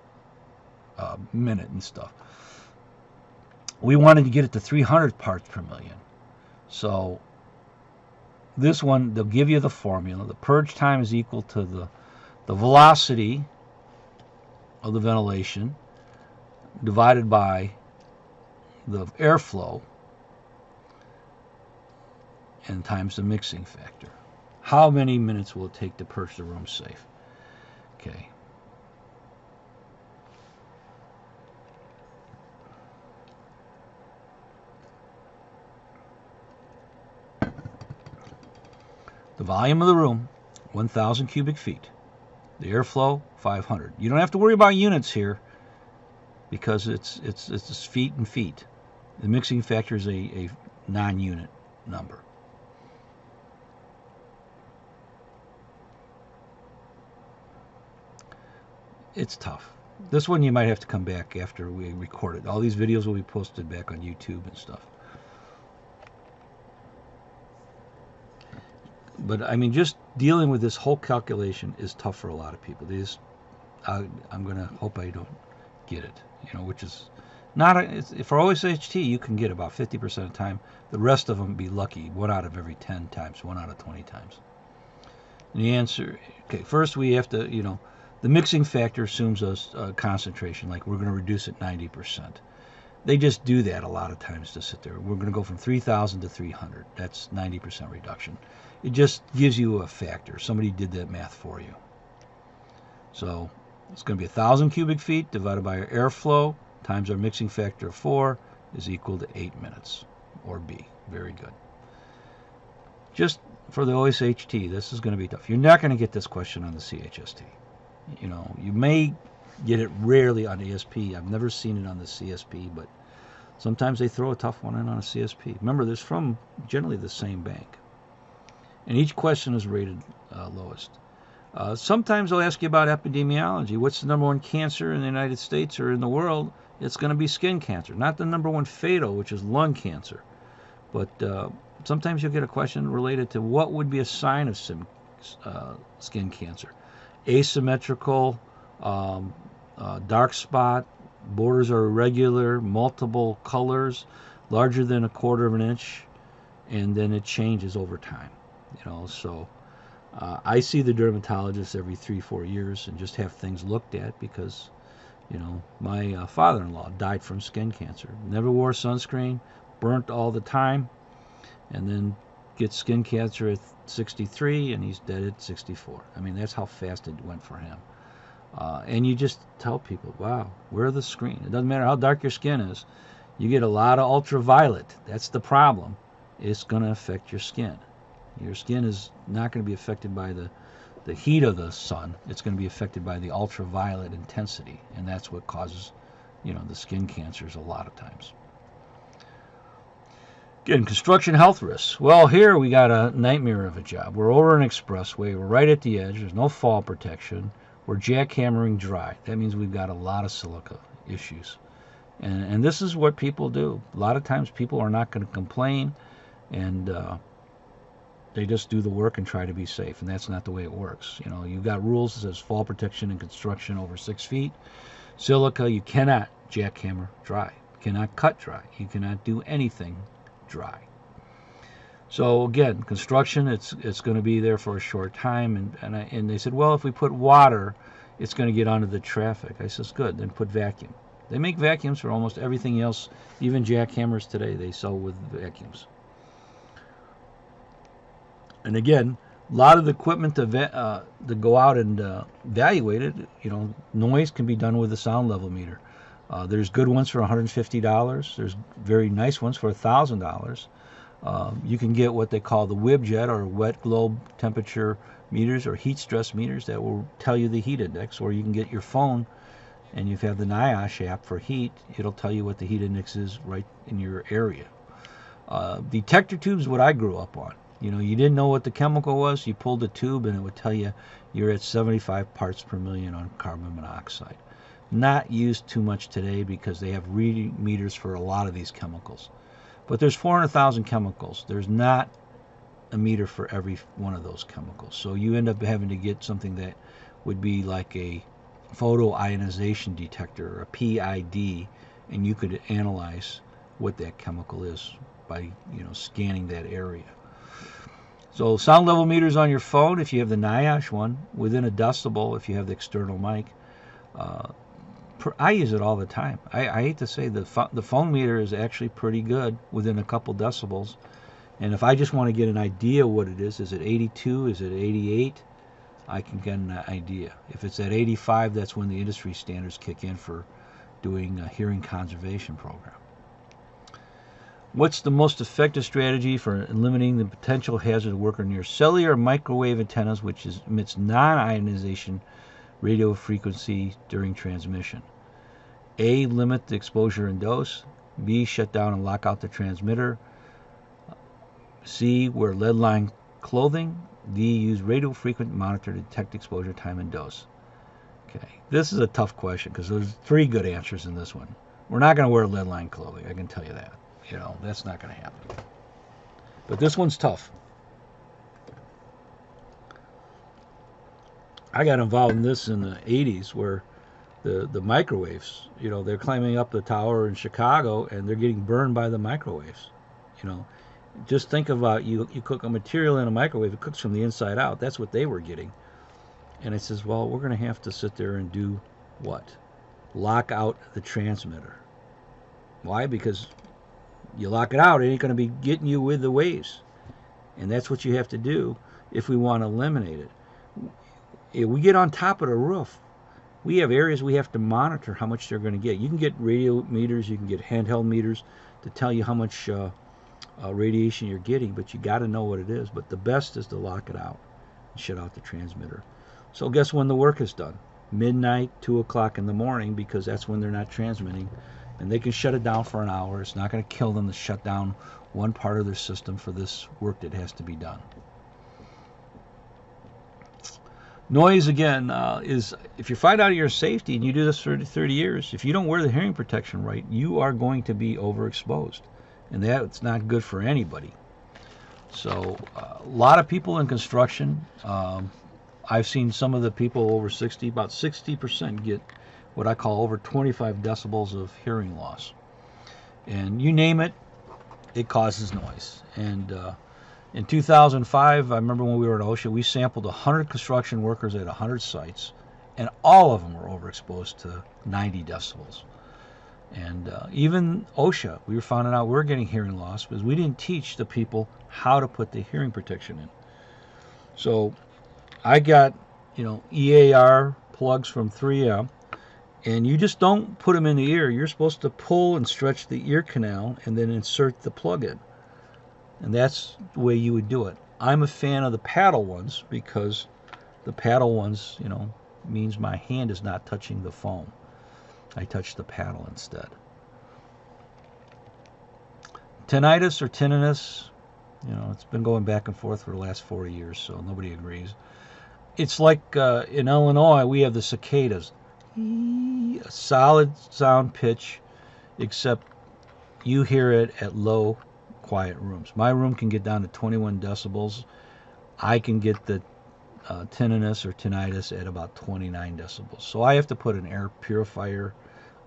minute and stuff. We wanted to get it to 300 parts per million. So this one, they'll give you the formula. The purge time is equal to the velocity of the ventilation divided by the airflow. and times the mixing factor. How many minutes will it take to purge the room safe? Okay. The volume of the room, 1,000 cubic feet. The airflow, 500. You don't have to worry about units here because it's feet and feet. The mixing factor is a non-unit number. It's tough. This one you might have to come back after we record it. All these videos will be posted back on YouTube and stuff. But I mean, just dealing with this whole calculation is tough for a lot of people. They just, I'm gonna hope I don't get it, you know, which is not for OHST you can get about 50% of the time. The rest of them be lucky, 1 out of every 10 times, 1 out of 20 times. And the answer, okay, first we have to, you know, the mixing factor assumes a concentration, like we're going to reduce it 90%. They just do that a lot of times to sit there. We're going to go from 3,000 to 300. That's 90% reduction. It just gives you a factor. Somebody did that math for you. So it's going to be 1,000 cubic feet divided by our airflow times our mixing factor of 4 is equal to 8 minutes, or B. Very good. Just for the OHST, this is going to be tough. You're not going to get this question on the CHST. You know, you may get it rarely on ASP. I've never seen it on the CSP, but sometimes they throw a tough one in on a CSP. Remember, there's from generally the same bank. And each question is rated lowest. Sometimes they'll ask you about epidemiology. What's the #1 cancer in the United States or in the world? It's going to be skin cancer, not the #1 fatal, which is lung cancer. But sometimes you'll get a question related to what would be a sign of skin cancer. Asymmetrical, dark spot, borders are irregular, multiple colors, larger than 1/4 of an inch, and then it changes over time. You know, so I see the dermatologist every 3-4 years and just have things looked at because, you know, my father-in-law died from skin cancer. Never wore sunscreen, burnt all the time, and then gets skin cancer at 63 and he's dead at 64. I mean, that's how fast it went for him. And you just tell people, wow, wear the screen. It doesn't matter how dark your skin is. You get a lot of ultraviolet. That's the problem. It's going to affect your skin. Your skin is not going to be affected by the heat of the sun. It's going to be affected by the ultraviolet intensity. And that's what causes, you know, the skin cancers a lot of times. Again, construction health risks. Well, here we got a nightmare of a job. We're over an expressway. We're right at the edge. There's no fall protection. We're jackhammering dry. That means we've got a lot of silica issues. And this is what people do. A lot of times people are not going to complain, and they just do the work and try to be safe. And that's not the way it works. You know, you've got rules that says fall protection in construction over 6 feet. Silica, you cannot jackhammer dry. You cannot cut dry. You cannot do anything dry. So again, construction, it's going to be there for a short time, and they said, well, if we put water, it's going to get onto the traffic. I says, good, then put vacuum. They make vacuums for almost everything else, even jackhammers today they sell with vacuums. And again, a lot of the equipment to go out and evaluate it, you know, noise can be done with a sound level meter. There's good ones for $150. There's very nice ones for $1,000. You can get what they call the WIBJET, or wet globe temperature meters, or heat stress meters that will tell you the heat index. Or you can get your phone, and if you have the NIOSH app for heat, it'll tell you what the heat index is right in your area. Detector tubes, what I grew up on. You know, you didn't know what the chemical was. You pulled a tube, and it would tell you you're at 75 parts per million on carbon monoxide. Not used too much today because they have reading meters for a lot of these chemicals. But there's 400,000 chemicals. There's not a meter for every one of those chemicals. So you end up having to get something that would be like a photoionization detector, or a PID, and you could analyze what that chemical is by, you know, scanning that area. So sound level meters on your phone, if you have the NIOSH one, within a decibel if you have the external mic. I use it all the time. I hate to say the phone meter is actually pretty good within a couple decibels. And if I just want to get an idea what it is it 82? Is it 88? I can get an idea. If it's at 85, that's when the industry standards kick in for doing a hearing conservation program. What's the most effective strategy for eliminating the potential hazard of worker near cellular microwave antennas, which emits non-ionization radio frequency during transmission? A, limit the exposure and dose. B, shut down and lock out the transmitter. C, wear lead-lined clothing. D, use radio frequent monitor to detect exposure time and dose. Okay, this is a tough question because there's 3 good answers in this one. We're not going to wear lead-lined clothing, I can tell you that. You know, that's not going to happen. But this one's tough. I got involved in this in the 80s where the microwaves, you know, they're climbing up the tower in Chicago and they're getting burned by the microwaves. You know, just think about you cook a material in a microwave, it cooks from the inside out. That's what they were getting. And it says, well, we're going to have to sit there and do what? Lock out the transmitter. Why? Because you lock it out, it ain't going to be getting you with the waves. And that's what you have to do if we want to eliminate it. If we get on top of the roof, we have areas we have to monitor how much they're going to get. You can get radio meters, you can get handheld meters to tell you how much radiation you're getting, but you got to know what it is. But the best is to lock it out and shut out the transmitter. So guess when the work is done? Midnight, 2 o'clock in the morning, because that's when they're not transmitting. And they can shut it down for an hour. It's not going to kill them to shut down one part of their system for this work that has to be done. Noise, again, is if you find out your safety, and you do this for 30 years, if you don't wear the hearing protection right, you are going to be overexposed. And that's not good for anybody. So a lot of people in construction, I've seen some of the people over 60, about 60% get what I call over 25 decibels of hearing loss. And you name it, it causes noise. And in 2005, I remember when we were at OSHA, we sampled 100 construction workers at 100 sites, and all of them were overexposed to 90 decibels. And even OSHA, we were finding out we were getting hearing loss because we didn't teach the people how to put the hearing protection in. So I got, EAR plugs from 3M, and you just don't put them in the ear. You're supposed to pull and stretch the ear canal and then insert the plug in. And that's the way you would do it. I'm a fan of the paddle ones because the paddle ones, means my hand is not touching the foam. I touch the paddle instead. Tinnitus or tinnitus, it's been going back and forth for the last 40 years, so nobody agrees. It's like in Illinois, we have the cicadas. A solid sound pitch, except you hear it at low, quiet rooms. My room can get down to 21 decibels. I can get the tinnitus or tinnitus at about 29 decibels. So I have to put an air purifier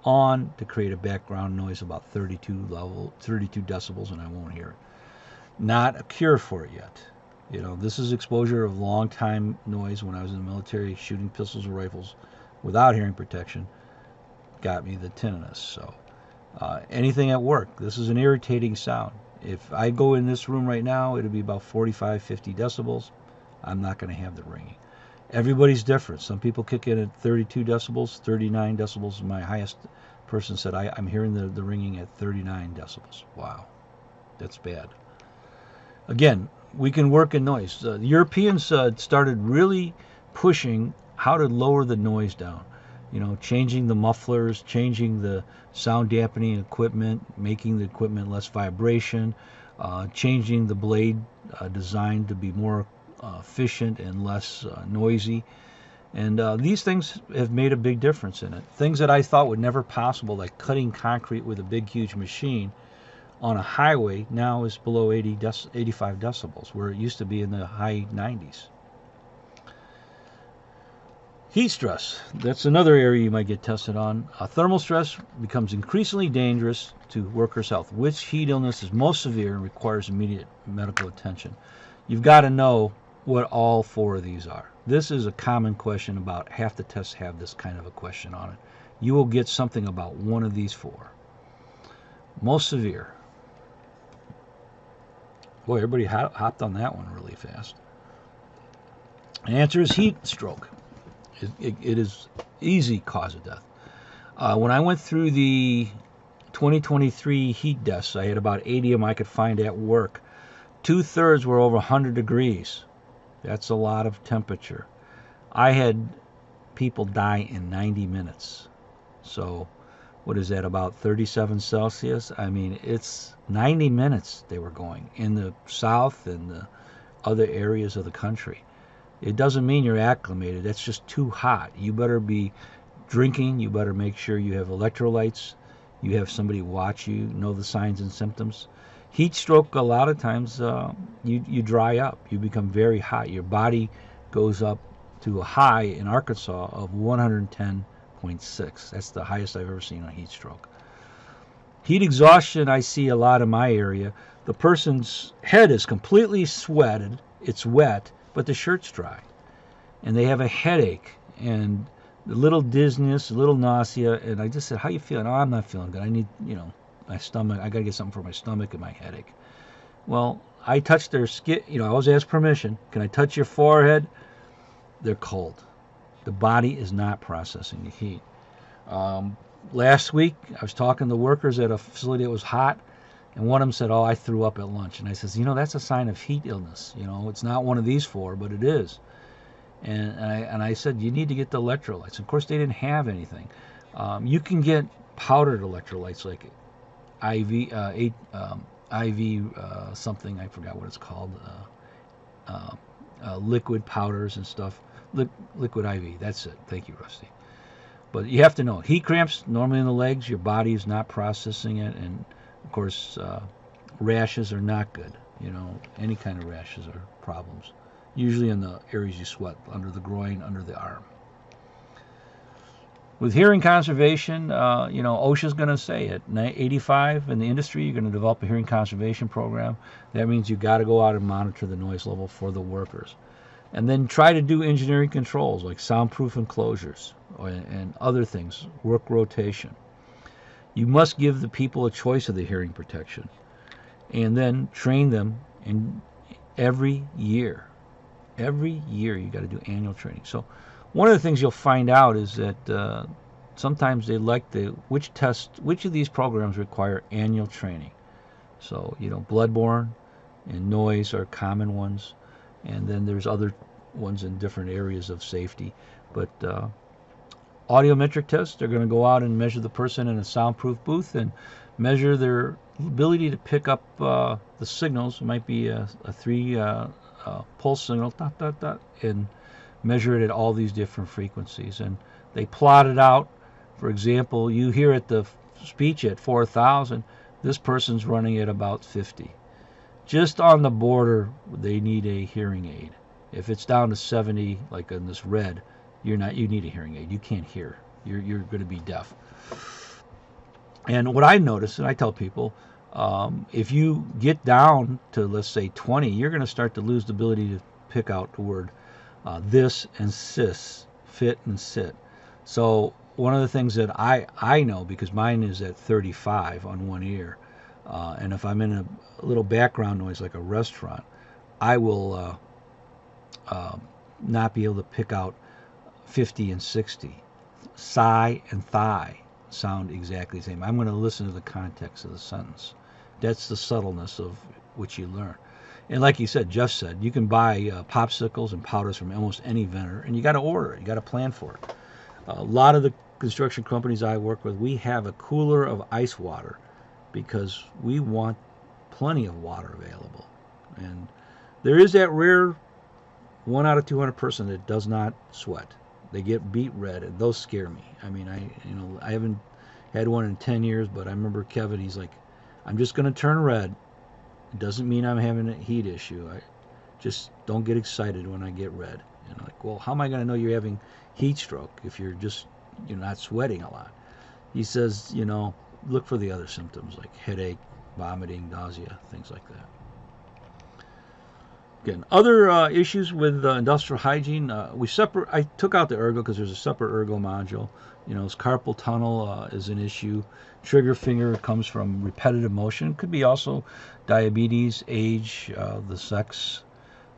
on to create a background noise about 32 decibels, and I won't hear it. Not a cure for it yet. This is exposure of long time noise when I was in the military shooting pistols or rifles without hearing protection got me the tinnitus. So anything at work, this is an irritating sound. If I go in this room right now, it'll be about 45, 50 decibels. I'm not going to have the ringing. Everybody's different. Some people kick in at 32 decibels, 39 decibels. My highest person said, I'm hearing the ringing at 39 decibels. Wow, that's bad. Again, we can work in noise. The Europeans started really pushing how to lower the noise down. Changing the mufflers, changing the sound dampening equipment, making the equipment less vibration, changing the blade design to be more efficient and less noisy. And these things have made a big difference in it. Things that I thought were never possible, like cutting concrete with a big, huge machine on a highway, now is below 85 decibels, where it used to be in the high 90s. Heat stress, that's another area you might get tested on. Thermal stress becomes increasingly dangerous to workers' health. Which heat illness is most severe and requires immediate medical attention? You've got to know what all 4 of these are. This is a common question. About half the tests have this kind of a question on it. You will get something about one of these 4. Most severe. Boy, everybody hopped on that one really fast. The answer is heat stroke. It is easy cause of death. When I went through the 2023 heat deaths, I had about 80 of them I could find at work. 2/3 were over 100 degrees. That's a lot of temperature. I had people die in 90 minutes. So what is that, about 37 Celsius? I mean, it's 90 minutes they were going in the south and the other areas of the country. It doesn't mean you're acclimated. That's just too hot. You better be drinking. You better make sure you have electrolytes. You have somebody watch you, know the signs and symptoms. Heat stroke, a lot of times, you dry up. You become very hot. Your body goes up to a high in Arkansas of 110.6. That's the highest I've ever seen on heat stroke. Heat exhaustion, I see a lot in my area. The person's head is completely sweated. It's wet, but the shirt's dry. And they have a headache and a little dizziness, a little nausea. And I just said, how you feeling? Oh, I'm not feeling good. I need, my stomach. I got to get something for my stomach and my headache. Well, I touched their skin. I always ask permission. Can I touch your forehead? They're cold. The body is not processing the heat. Last week, I was talking to workers at a facility that was hot, and one of them said, oh, I threw up at lunch. And I says, that's a sign of heat illness. It's not one of these four, but it is. And I said, you need to get the electrolytes. Of course, they didn't have anything. You can get powdered electrolytes like IV something, I forgot what it's called, liquid powders and stuff. Liquid IV, that's it. Thank you, Rusty. But you have to know, heat cramps, normally in the legs, your body is not processing it. And, of course, rashes are not good. Any kind of rashes are problems. Usually in the areas you sweat, under the groin, under the arm. With hearing conservation, OSHA's going to say it. 85 in the industry, you're going to develop a hearing conservation program. That means you got to go out and monitor the noise level for the workers. And then try to do engineering controls like soundproof enclosures and other things, work rotation. You must give the people a choice of the hearing protection and then train them every year. Every year you got to do annual training. So one of the things you'll find out is that sometimes they like which of these programs require annual training. So, Bloodborne and noise are common ones. And then there's other ones in different areas of safety. But audiometric tests, they're going to go out and measure the person in a soundproof booth and measure their ability to pick up the signals. It might be a 3 pulse signal, dot, dot, dot, and measure it at all these different frequencies. And they plot it out. For example, you hear at the speech at 4,000, this person's running at about 50. Just on the border, they need a hearing aid. If it's down to 70, like in this red, you need a hearing aid. You can't hear. You're going to be deaf. And what I notice, and I tell people, if you get down to, let's say, 20, you're going to start to lose the ability to pick out the word this and sis, fit and sit. So one of the things that I know, because mine is at 35 on one ear, and if I'm in a little background noise like a restaurant, I will not be able to pick out 50 and 60. Sigh and thigh sound exactly the same. I'm going to listen to the context of the sentence. That's the subtleness of which you learn. And like you said, Jeff said, you can buy popsicles and powders from almost any vendor, and you got to order it. You got to plan for it. A lot of the construction companies I work with, we have a cooler of ice water because we want plenty of water available. And there is that rare 1 out of 200 person that does not sweat. They get beet red, and those scare me. I mean, I haven't had one in 10 years, but I remember Kevin, he's like, I'm just going to turn red. It doesn't mean I'm having a heat issue. I just don't get excited when I get red. And I'm like, well, how am I going to know you're having heat stroke if you're not sweating a lot? He says, look for the other symptoms like headache, vomiting, nausea, things like that. Again, other issues with industrial hygiene, I took out the ergo because there's a separate ergo module. You know, this carpal tunnel is an issue. Trigger finger comes from repetitive motion. Could be also diabetes, age, the sex.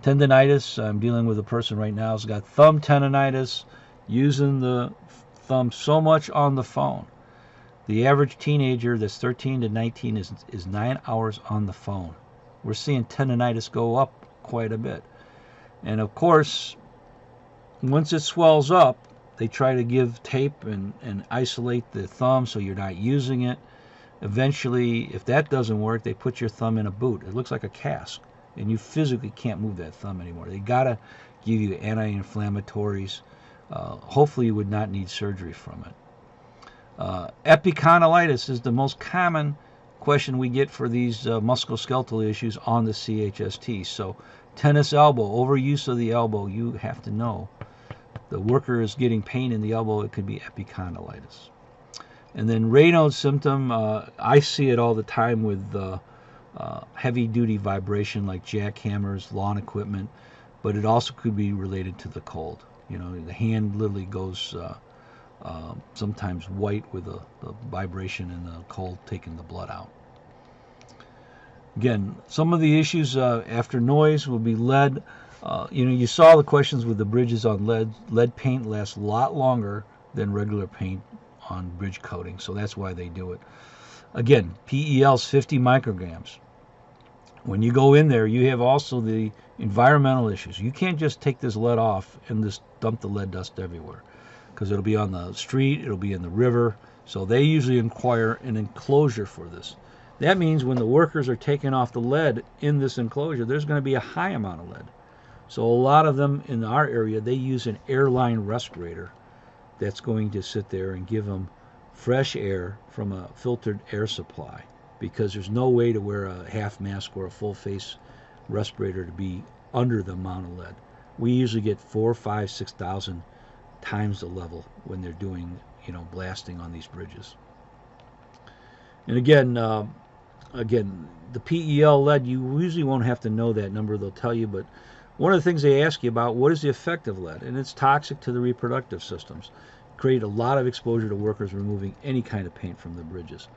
Tendinitis, I'm dealing with a person right now who's got thumb tendinitis, using the thumb so much on the phone. The average teenager that's 13 to 19 is 9 hours on the phone. We're seeing tendinitis go up quite a bit. And of course, once it swells up, they try to give tape and isolate the thumb so you're not using it. Eventually, if that doesn't work, they put your thumb in a boot. It looks like a cask, and you physically can't move that thumb anymore. They gotta give you anti-inflammatories. Hopefully you would not need surgery from it. Epicondylitis is the most common question we get for these musculoskeletal issues on the CHST. So tennis elbow, overuse of the elbow, you have to know. The worker is getting pain in the elbow, it could be epicondylitis. And then Raynaud's symptom, I see it all the time with heavy-duty vibration like jackhammers, lawn equipment, but it also could be related to the cold. You know, the hand literally goes sometimes white with the vibration and the cold taking the blood out. Again, some of the issues after noise will be lead. You know, you saw the questions with the bridges on lead. Lead paint lasts a lot longer than regular paint on bridge coating, so that's why they do it. Again, PEL's 50 micrograms. When you go in there, you have also the environmental issues. You can't just take this lead off and just dump the lead dust everywhere, because it'll be on the street, it'll be in the river, so they usually require an enclosure for this. That means when the workers are taking off the lead in this enclosure, there's going to be a high amount of lead. So a lot of them in our area, they use an airline respirator that's going to sit there and give them fresh air from a filtered air supply, because there's no way to wear a half mask or a full face respirator to be under the amount of lead. We usually get 4, 5, 6,000 times the level when they're doing, you know, blasting on these bridges. And again, the PEL lead, you usually won't have to know that number, they'll tell you, but one of the things they ask you about, what is the effect of lead? And it's toxic to the reproductive systems. Create a lot of exposure to workers removing any kind of paint from the bridges.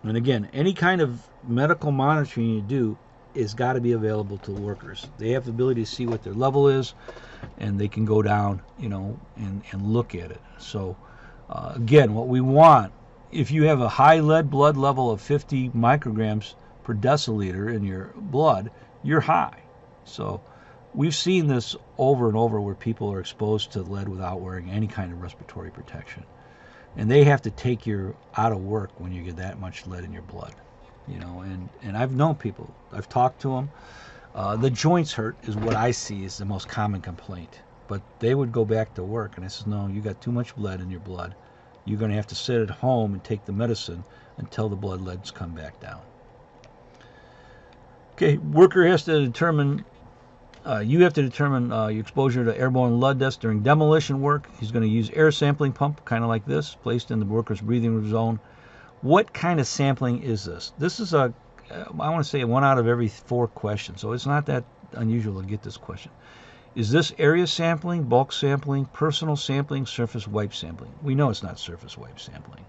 And again, any kind of medical monitoring you do is got to be available to the workers. They have the ability to see what their level is, and they can go down, you know, and look at it. So again, what we want, if you have a high lead blood level of 50 micrograms per deciliter in your blood, you're high. So we've seen this over and over where people are exposed to lead without wearing any kind of respiratory protection. And they have to take you out of work when you get that much lead in your blood. You know, and I've known people, I've talked to them. The joints hurt is what I see is the most common complaint. But they would go back to work, and I said, no, you got too much lead in your blood. You're going to have to sit at home and take the medicine until the blood leads come back down. Okay, worker has to determine, you have to determine your exposure to airborne lead dust during demolition work. He's going to use air sampling pump, kind of like this, placed in the worker's breathing zone. What kind of sampling is this? This is I want to say 1 out of every 4 questions, so it's not that unusual to get this question. Is this area sampling, bulk sampling, personal sampling, surface wipe sampling? We know it's not surface wipe sampling,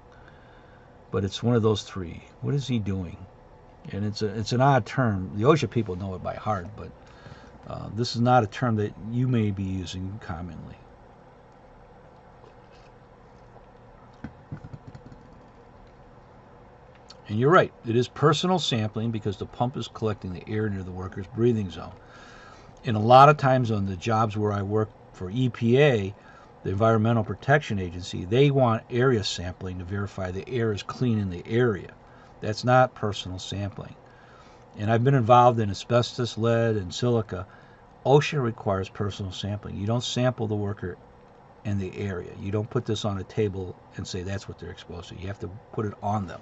but it's one of those 3. What is he doing? And it's an odd term. The OSHA people know it by heart, but this is not a term that you may be using commonly. And you're right, it is personal sampling because the pump is collecting the air near the worker's breathing zone. And a lot of times on the jobs where I work for EPA, the Environmental Protection Agency, they want area sampling to verify the air is clean in the area. That's not personal sampling. And I've been involved in asbestos, lead, and silica. OSHA requires personal sampling. You don't sample the worker in the area. You don't put this on a table and say that's what they're exposed to. You have to put it on them.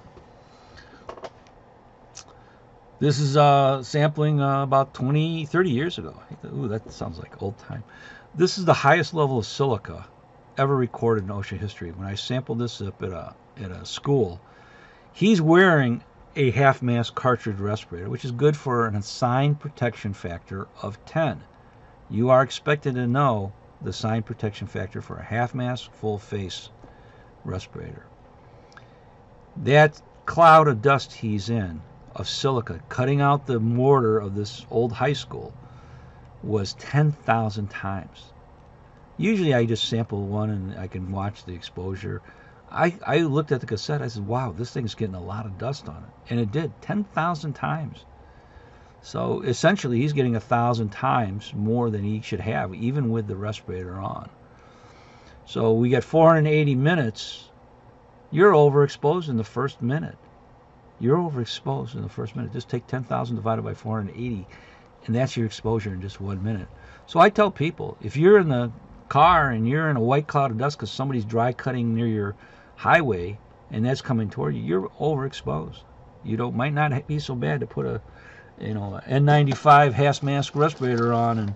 This is sampling about 20, 30 years ago. Ooh, that sounds like old time. This is the highest level of silica ever recorded in OSHA history. When I sampled this up at a school, he's wearing a half-mask cartridge respirator, which is good for an assigned protection factor of 10. You are expected to know the assigned protection factor for a half-mask, full-face respirator. That cloud of dust he's in, of silica, cutting out the mortar of this old high school, was 10,000 times. Usually I just sample one and I can watch the exposure. I looked at the cassette, I said, wow, this thing's getting a lot of dust on it. And it did, 10,000 times. So essentially he's getting 1,000 times more than he should have, even with the respirator on. So we get 480 minutes. You're overexposed in the first minute. You're overexposed in the first minute. Just take 10,000 divided by 480, and that's your exposure in just 1 minute. So I tell people, if you're in the car and you're in a white cloud of dust because somebody's dry cutting near your highway and that's coming toward you, you're overexposed. Might not be so bad to put a N95 half mask respirator on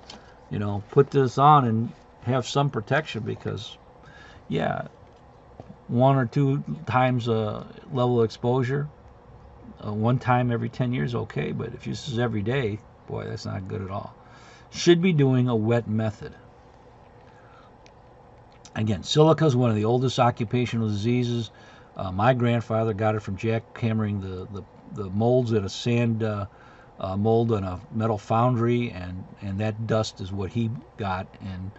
and put this on and have some protection, because yeah, 1 or 2 times a level of exposure, 1 time every 10 years, okay, but if this is every day, boy, that's not good at all. Should be doing a wet method. Again, silica is one of the oldest occupational diseases. My grandfather got it from jackhammering the molds at a sand mold on a metal foundry, and that dust is what he got, and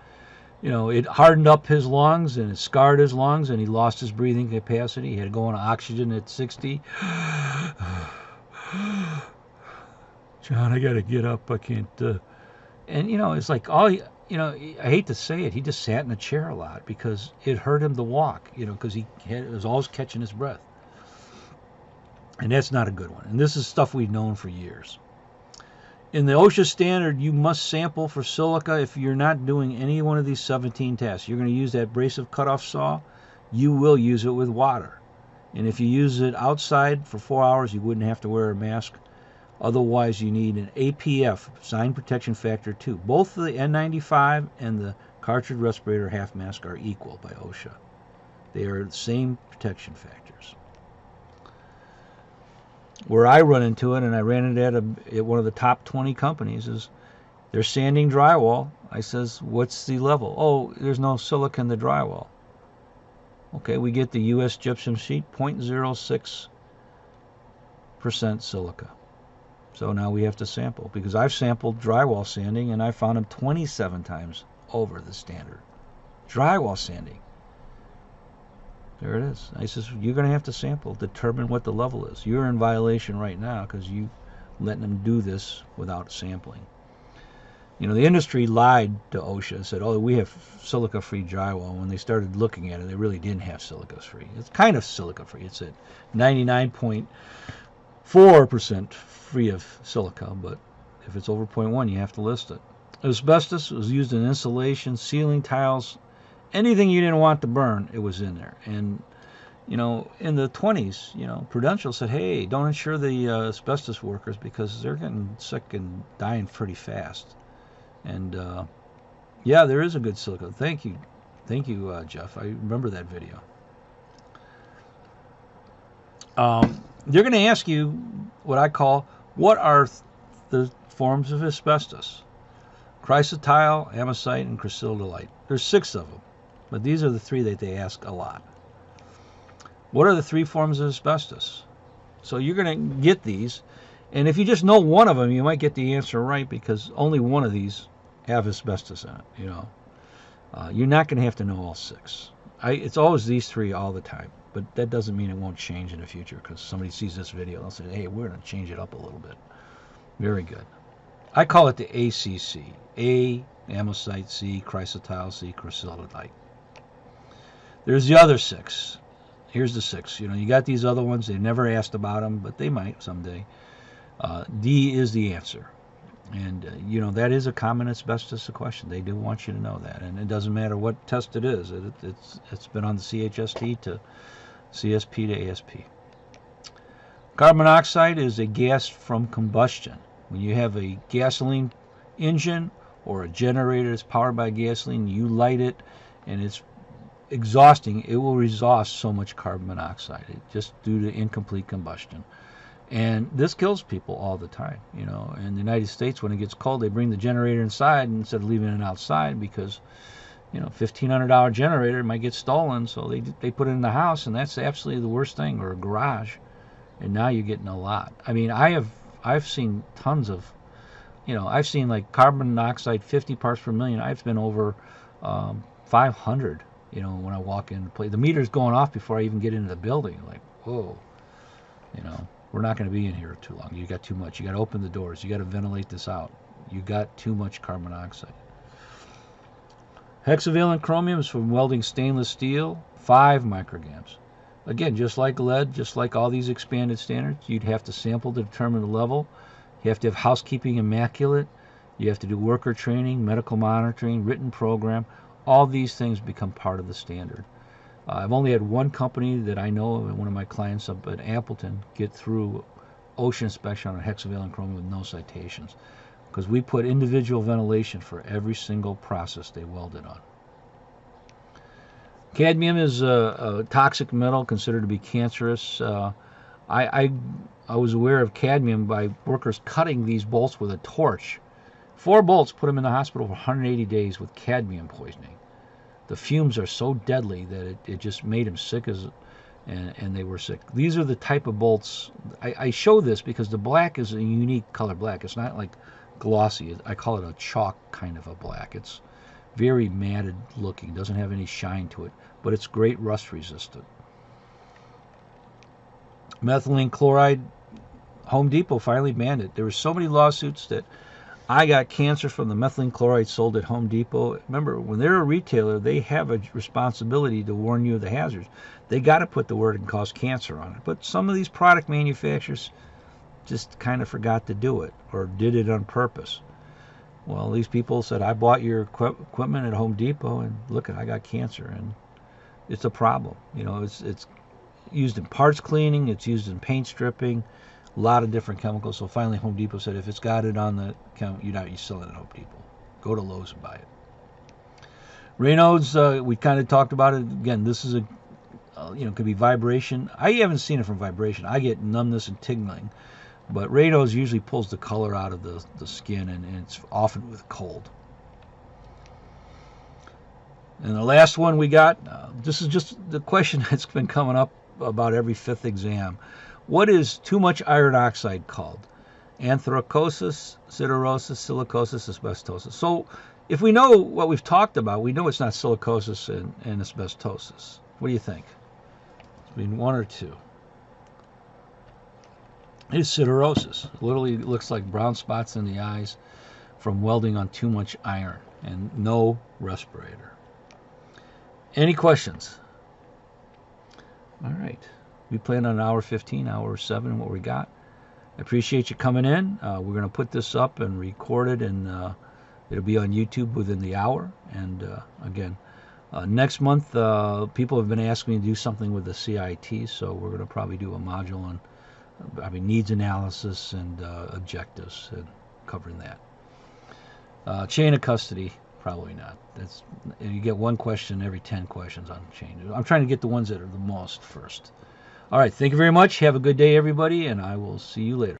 it hardened up his lungs and it scarred his lungs, and he lost his breathing capacity. He had to go on oxygen at 60. John, I gotta get up, I can't and it's like I hate to say it, he just sat in a chair a lot because it hurt him to walk, because he was always catching his breath. And that's not a good one. And this is stuff we've known for years. In the OSHA standard, you must sample for silica if you're not doing any one of these 17 tests. You're going to use that abrasive cutoff saw, you will use it with water. And if you use it outside for 4 hours, you wouldn't have to wear a mask. Otherwise, you need an APF, assigned protection factor 2. Both the N95 and the cartridge respirator half mask are equal by OSHA. They are the same protection factors. Where I run into it, and I ran it at one of the top 20 companies, is they're sanding drywall. I says, what's the level? Oh, there's no silica in the drywall. Okay, we get the US gypsum sheet, 0.06% silica. So now we have to sample, because I've sampled drywall sanding and I found them 27 times over the standard. Drywall sanding. There it is. I says, you're going to have to sample, determine what the level is. You're in violation right now because you letting them do this without sampling. The industry lied to OSHA and said, oh, we have silica-free drywall. When they started looking at it, they really didn't have silica-free. It's kind of silica-free. It's at 99.4% free of silica, but if it's over 0.1, you have to list it. Asbestos was used in insulation, ceiling tiles, anything you didn't want to burn, it was in there. And in the 20s, Prudential said, hey, don't insure the asbestos workers because they're getting sick and dying pretty fast. And yeah, there is a good silica. Thank you, Jeff. I remember that video. They're going to ask you what I call, what are the forms of asbestos? Chrysotile, amosite, and chrysotile. There's 6 of them, but these are the 3 that they ask a lot. What are the 3 forms of asbestos? So you're going to get these, and if you just know one of them, you might get the answer right, because only one of these have asbestos in it. You're not going to have to know all 6. It's always these 3 all the time, but that doesn't mean it won't change in the future, because somebody sees this video, they'll say, hey, we're going to change it up a little bit. Very good. I call it the ACC. A, amosite, C, chrysotile, C, chrysotile. There's the other 6. Here's the 6. You got these other ones. They never asked about them, but they might someday. D is the answer. And, that is a common asbestos question. They do want you to know that. And it doesn't matter what test it is. It's been on the CHST to CSP to ASP. Carbon monoxide is a gas from combustion. When you have a gasoline engine or a generator that's powered by gasoline, you light it and it's exhausting, it will exhaust so much carbon monoxide, just due to incomplete combustion. And this kills people all the time. You know, in the United States, when it gets cold, they bring the generator inside instead of leaving it outside because, you know, $1,500 generator might get stolen, so they put it in the house, and that's absolutely the worst thing, or a garage. And now you're getting a lot. I mean, I've seen tons of, you know, I've seen like carbon monoxide 50 parts per million. I've been over 500. You know, when I walk in, the meter's going off before I even get into the building. Like, whoa, you know. We're not going to be in here too long. You got too much. You got to open the doors. You got to ventilate this out. You got too much carbon monoxide. Hexavalent chromium is from welding stainless steel, 5 micrograms. Again, just like lead, just like all these expanded standards, you'd have to sample to determine the level. You have to have housekeeping immaculate. You have to do worker training, medical monitoring, written program. All these things become part of the standard. I've only had one company that I know of, and one of my clients up at Appleton, get through OSHA inspection on a hexavalent chromium with no citations, because we put individual ventilation for every single process they welded on. Cadmium is a toxic metal considered to be cancerous. I was aware of cadmium by workers cutting these bolts with a torch. 4 bolts, put them in the hospital for 180 days with cadmium poisoning. The fumes are so deadly that it just made them sick, and they were sick. These are the type of bolts. I show this because the black is a unique color black. It's not like glossy. I call it a chalk kind of a black. It's very matted looking. Doesn't have any shine to it, but it's great rust resistant. Methylene chloride, Home Depot finally banned it. There were so many lawsuits that I got cancer from the methylene chloride sold at Home Depot. Remember, when they're a retailer, they have a responsibility to warn you of the hazards. They got to put the word and cause cancer on it. But some of these product manufacturers just kind of forgot to do it, or did it on purpose. Well, these people said, I bought your equipment at Home Depot, and look, I got cancer, and it's a problem. You know, it's used in parts cleaning, it's used in paint stripping, a lot of different chemicals. So finally Home Depot said, if it's got it on the account, you sell it at Home Depot. Go to Lowe's and buy it. Raynaud's, we kind of talked about it. Again, this is could be vibration. I haven't seen it from vibration. I get numbness and tingling. But Raynaud's usually pulls the color out of the skin, and it's often with cold. And the last one we got, this is just the question that's been coming up about every 5th exam. What is too much iron oxide called? Anthracosis, siderosis, silicosis, asbestosis. So if we know what we've talked about, we know it's not silicosis and asbestosis. What do you think? It's been 1 or 2. It's siderosis. It literally looks like brown spots in the eyes from welding on too much iron and no respirator. Any questions? All right. We plan on an hour 15, hour 7, what we got. I appreciate you coming in. We're going to put this up and record it, and it'll be on YouTube within the hour. And again, next month, people have been asking me to do something with the CIT, so we're going to probably do a module on needs analysis and objectives, and covering that. Chain of custody, probably not. You get 1 question every 10 questions on chain. I'm trying to get the ones that are the most first. All right, thank you very much. Have a good day, everybody, and I will see you later.